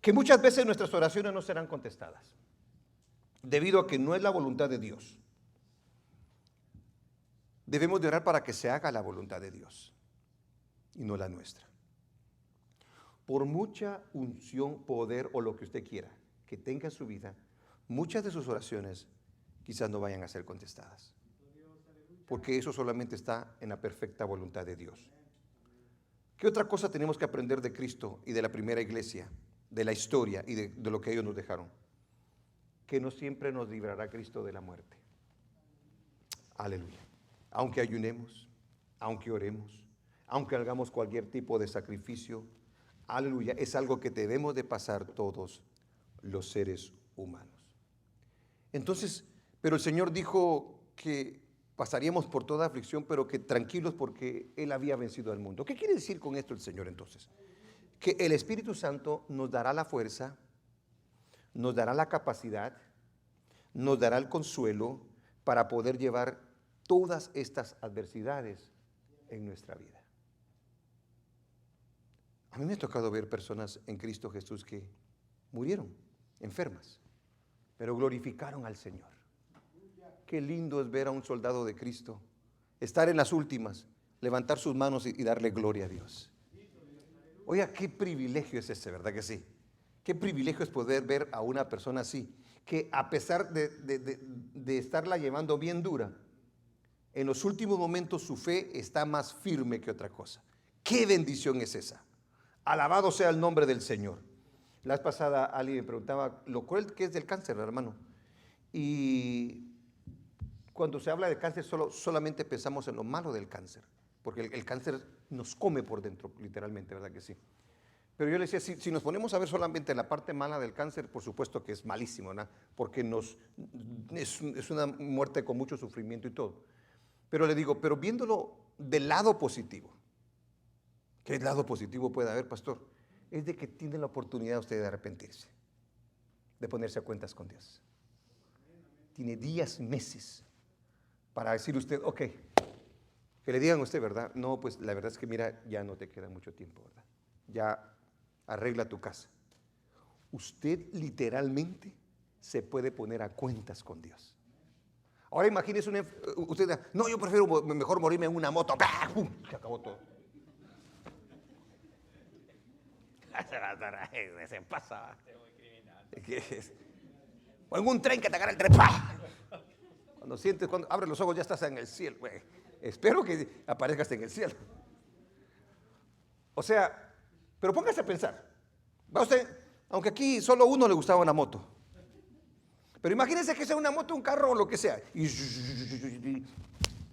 Que muchas veces nuestras oraciones no serán contestadas, debido a que no es la voluntad de Dios. Debemos de orar para que se haga la voluntad de Dios y no la nuestra. Por mucha unción, poder o lo que usted quiera que tenga en su vida, muchas de sus oraciones quizás no vayan a ser contestadas, porque eso solamente está en la perfecta voluntad de Dios. ¿Qué otra cosa tenemos que aprender de Cristo y de la primera iglesia, de la historia y de lo que ellos nos dejaron? Que no siempre nos librará Cristo de la muerte. Aleluya. Aunque ayunemos, aunque oremos, aunque hagamos cualquier tipo de sacrificio, aleluya, es algo que debemos de pasar todos los seres humanos. Entonces, pero el Señor dijo que pasaríamos por toda aflicción, pero que tranquilos porque Él había vencido al mundo. ¿Qué quiere decir con esto el Señor entonces? Que el Espíritu Santo nos dará la fuerza, nos dará la capacidad, nos dará el consuelo para poder llevar todas estas adversidades en nuestra vida. A mí me ha tocado ver personas en Cristo Jesús que murieron enfermas, pero glorificaron al Señor. Qué lindo es ver a un soldado de Cristo estar en las últimas, levantar sus manos y darle gloria a Dios. Oiga, qué privilegio es ese, ¿verdad que sí? Qué privilegio es poder ver a una persona así, que a pesar de estarla llevando bien dura, en los últimos momentos su fe está más firme que otra cosa. ¡Qué bendición es esa! Alabado sea el nombre del Señor. La vez pasada alguien me preguntaba lo cruel que es del cáncer, hermano. Y cuando se habla de cáncer solamente pensamos en lo malo del cáncer, porque el cáncer nos come por dentro, literalmente, ¿verdad que sí? Pero yo le decía, si nos ponemos a ver solamente la parte mala del cáncer, por supuesto que es malísimo, ¿no? Porque es una muerte con mucho sufrimiento y todo. Pero le digo, pero viéndolo del lado positivo, ¿qué lado positivo puede haber, pastor? Es de que tiene la oportunidad usted de arrepentirse, de ponerse a cuentas con Dios. Tiene días, meses para decir usted, ok, que le digan a usted, ¿verdad? No, pues la verdad es que mira, ya no te queda mucho tiempo, ¿verdad? Ya arregla tu casa. Usted literalmente se puede poner a cuentas con Dios. Ahora imagínese usted, no, yo prefiero mejor morirme en una moto. ¡Pum! Se acabó todo. Se pasa. O en un tren que te agarra el tren. ¡Pah! Cuando abres los ojos ya estás en el cielo. Güey. Espero que aparezcas en el cielo. O sea, pero póngase a pensar. Va usted, aunque aquí solo uno le gustaba una moto. Pero imagínense que sea una moto, un carro o lo que sea. Y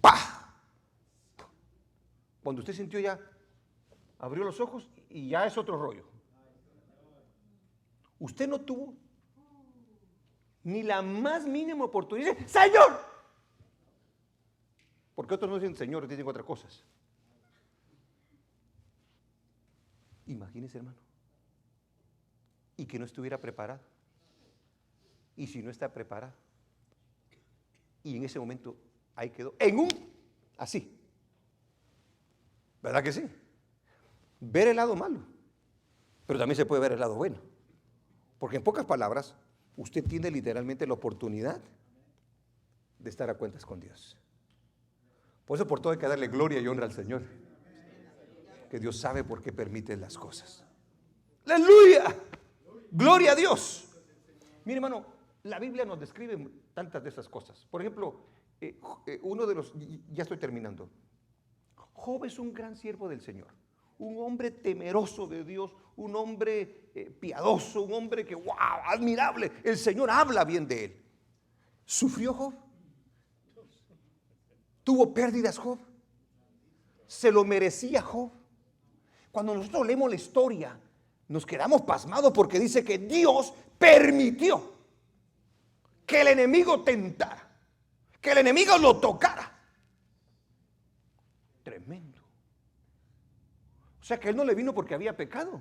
¡pah! Cuando usted sintió ya, abrió los ojos y ya es otro rollo. Usted no tuvo ni la más mínima oportunidad. ¡Señor! Porque otros no dicen Señor, dicen otras cosas. Imagínese, hermano. Y que no estuviera preparado. Y si no está preparado. Y en ese momento ahí quedó. Así. ¿Verdad que sí? Ver el lado malo. Pero también se puede ver el lado bueno. Porque en pocas palabras, usted tiene literalmente la oportunidad de estar a cuentas con Dios. Por eso por todo hay que darle gloria y honra al Señor. Que Dios sabe por qué permite las cosas. ¡Aleluya! ¡Gloria a Dios! Mire, hermano, la Biblia nos describe tantas de esas cosas. Por ejemplo, uno de los, ya estoy terminando. Job es un gran siervo del Señor. Un hombre temeroso de Dios, un hombre piadoso, un hombre que, wow, admirable. El Señor habla bien de él. ¿Sufrió Job? ¿Tuvo pérdidas Job? ¿Se lo merecía Job? Cuando nosotros leemos la historia, nos quedamos pasmados porque dice que Dios permitió que el enemigo tentara, que el enemigo lo tocara. Tremendo. O sea que él no le vino porque había pecado,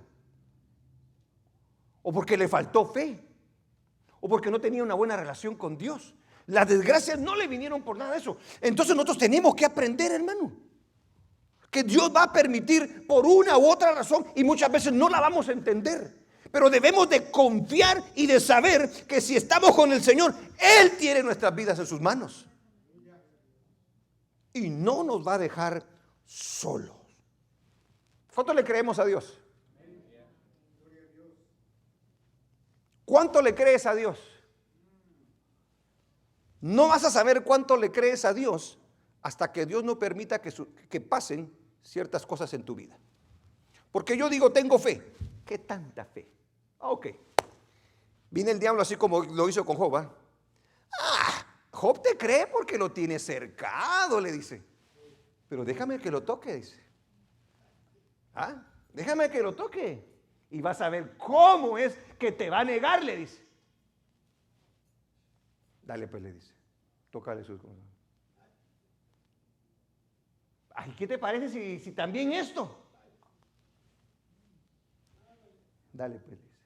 o porque le faltó fe, o porque no tenía una buena relación con Dios. Las desgracias no le vinieron por nada de eso. Entonces nosotros tenemos que aprender, hermano, que Dios va a permitir por una u otra razón y muchas veces no la vamos a entender. Pero debemos de confiar y de saber que si estamos con el Señor, Él tiene nuestras vidas en sus manos. Y no nos va a dejar solos. ¿Cuánto le creemos a Dios? ¿Cuánto le crees a Dios? No vas a saber cuánto le crees a Dios hasta que Dios no permita que pasen ciertas cosas en tu vida. Porque yo digo, tengo fe. ¿Qué tanta fe? Ok. Viene el diablo así como lo hizo con Job. Job te cree porque lo tiene cercado, le dice. Pero déjame que lo toque, dice. Déjame que lo toque. Y vas a ver cómo es que te va a negar, le dice. Dale pues, le dice. Tócale sus cosas. Ay, ¿qué te parece si también esto? Dale pues, le dice.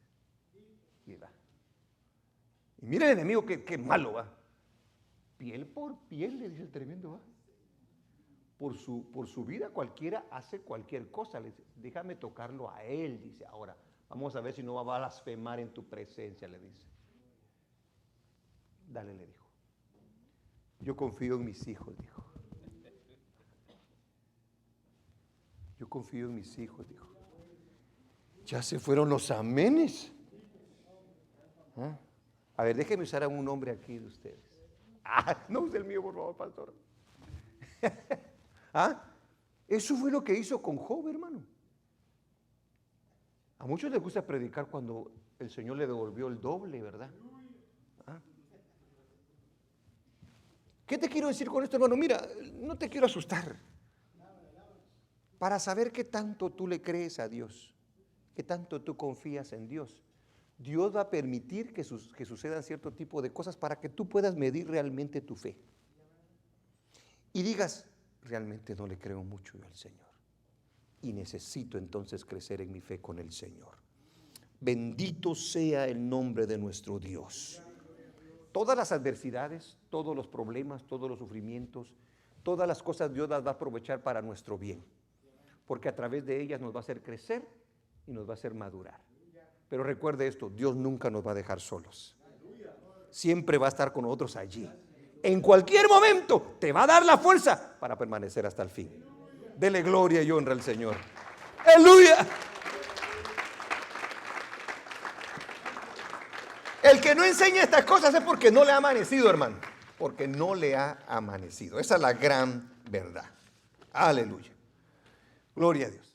Y va. Y mira el enemigo que malo va. Piel por piel, le dice el tremendo va. Por su vida cualquiera hace cualquier cosa. Le dice, déjame tocarlo a él, dice. Ahora, vamos a ver si no va a blasfemar en tu presencia, le dice. Dale, le dijo. Yo confío en mis hijos, dijo. Yo confío en mis hijos, dijo. Ya se fueron los amenes. A ver, déjeme usar a un nombre aquí de ustedes. No use el mío, por favor, pastor. Eso fue lo que hizo con Job, hermano. A muchos les gusta predicar cuando el Señor le devolvió el doble, ¿verdad? ¿Qué te quiero decir con esto, hermano? Mira, no te quiero asustar. Para saber qué tanto tú le crees a Dios, qué tanto tú confías en Dios, Dios va a permitir que sucedan cierto tipo de cosas para que tú puedas medir realmente tu fe. Y digas, realmente no le creo mucho yo al Señor. Y necesito entonces crecer en mi fe con el Señor. Bendito sea el nombre de nuestro Dios. Todas las adversidades, todos los problemas, todos los sufrimientos, todas las cosas Dios las va a aprovechar para nuestro bien. Porque a través de ellas nos va a hacer crecer y nos va a hacer madurar. Pero recuerde esto, Dios nunca nos va a dejar solos. Siempre va a estar con nosotros allí. En cualquier momento te va a dar la fuerza para permanecer hasta el fin. Dele gloria y honra al Señor. ¡Aleluya! El que no enseña estas cosas es porque no le ha amanecido, hermano. Porque no le ha amanecido. Esa es la gran verdad. Aleluya. Gloria a Dios.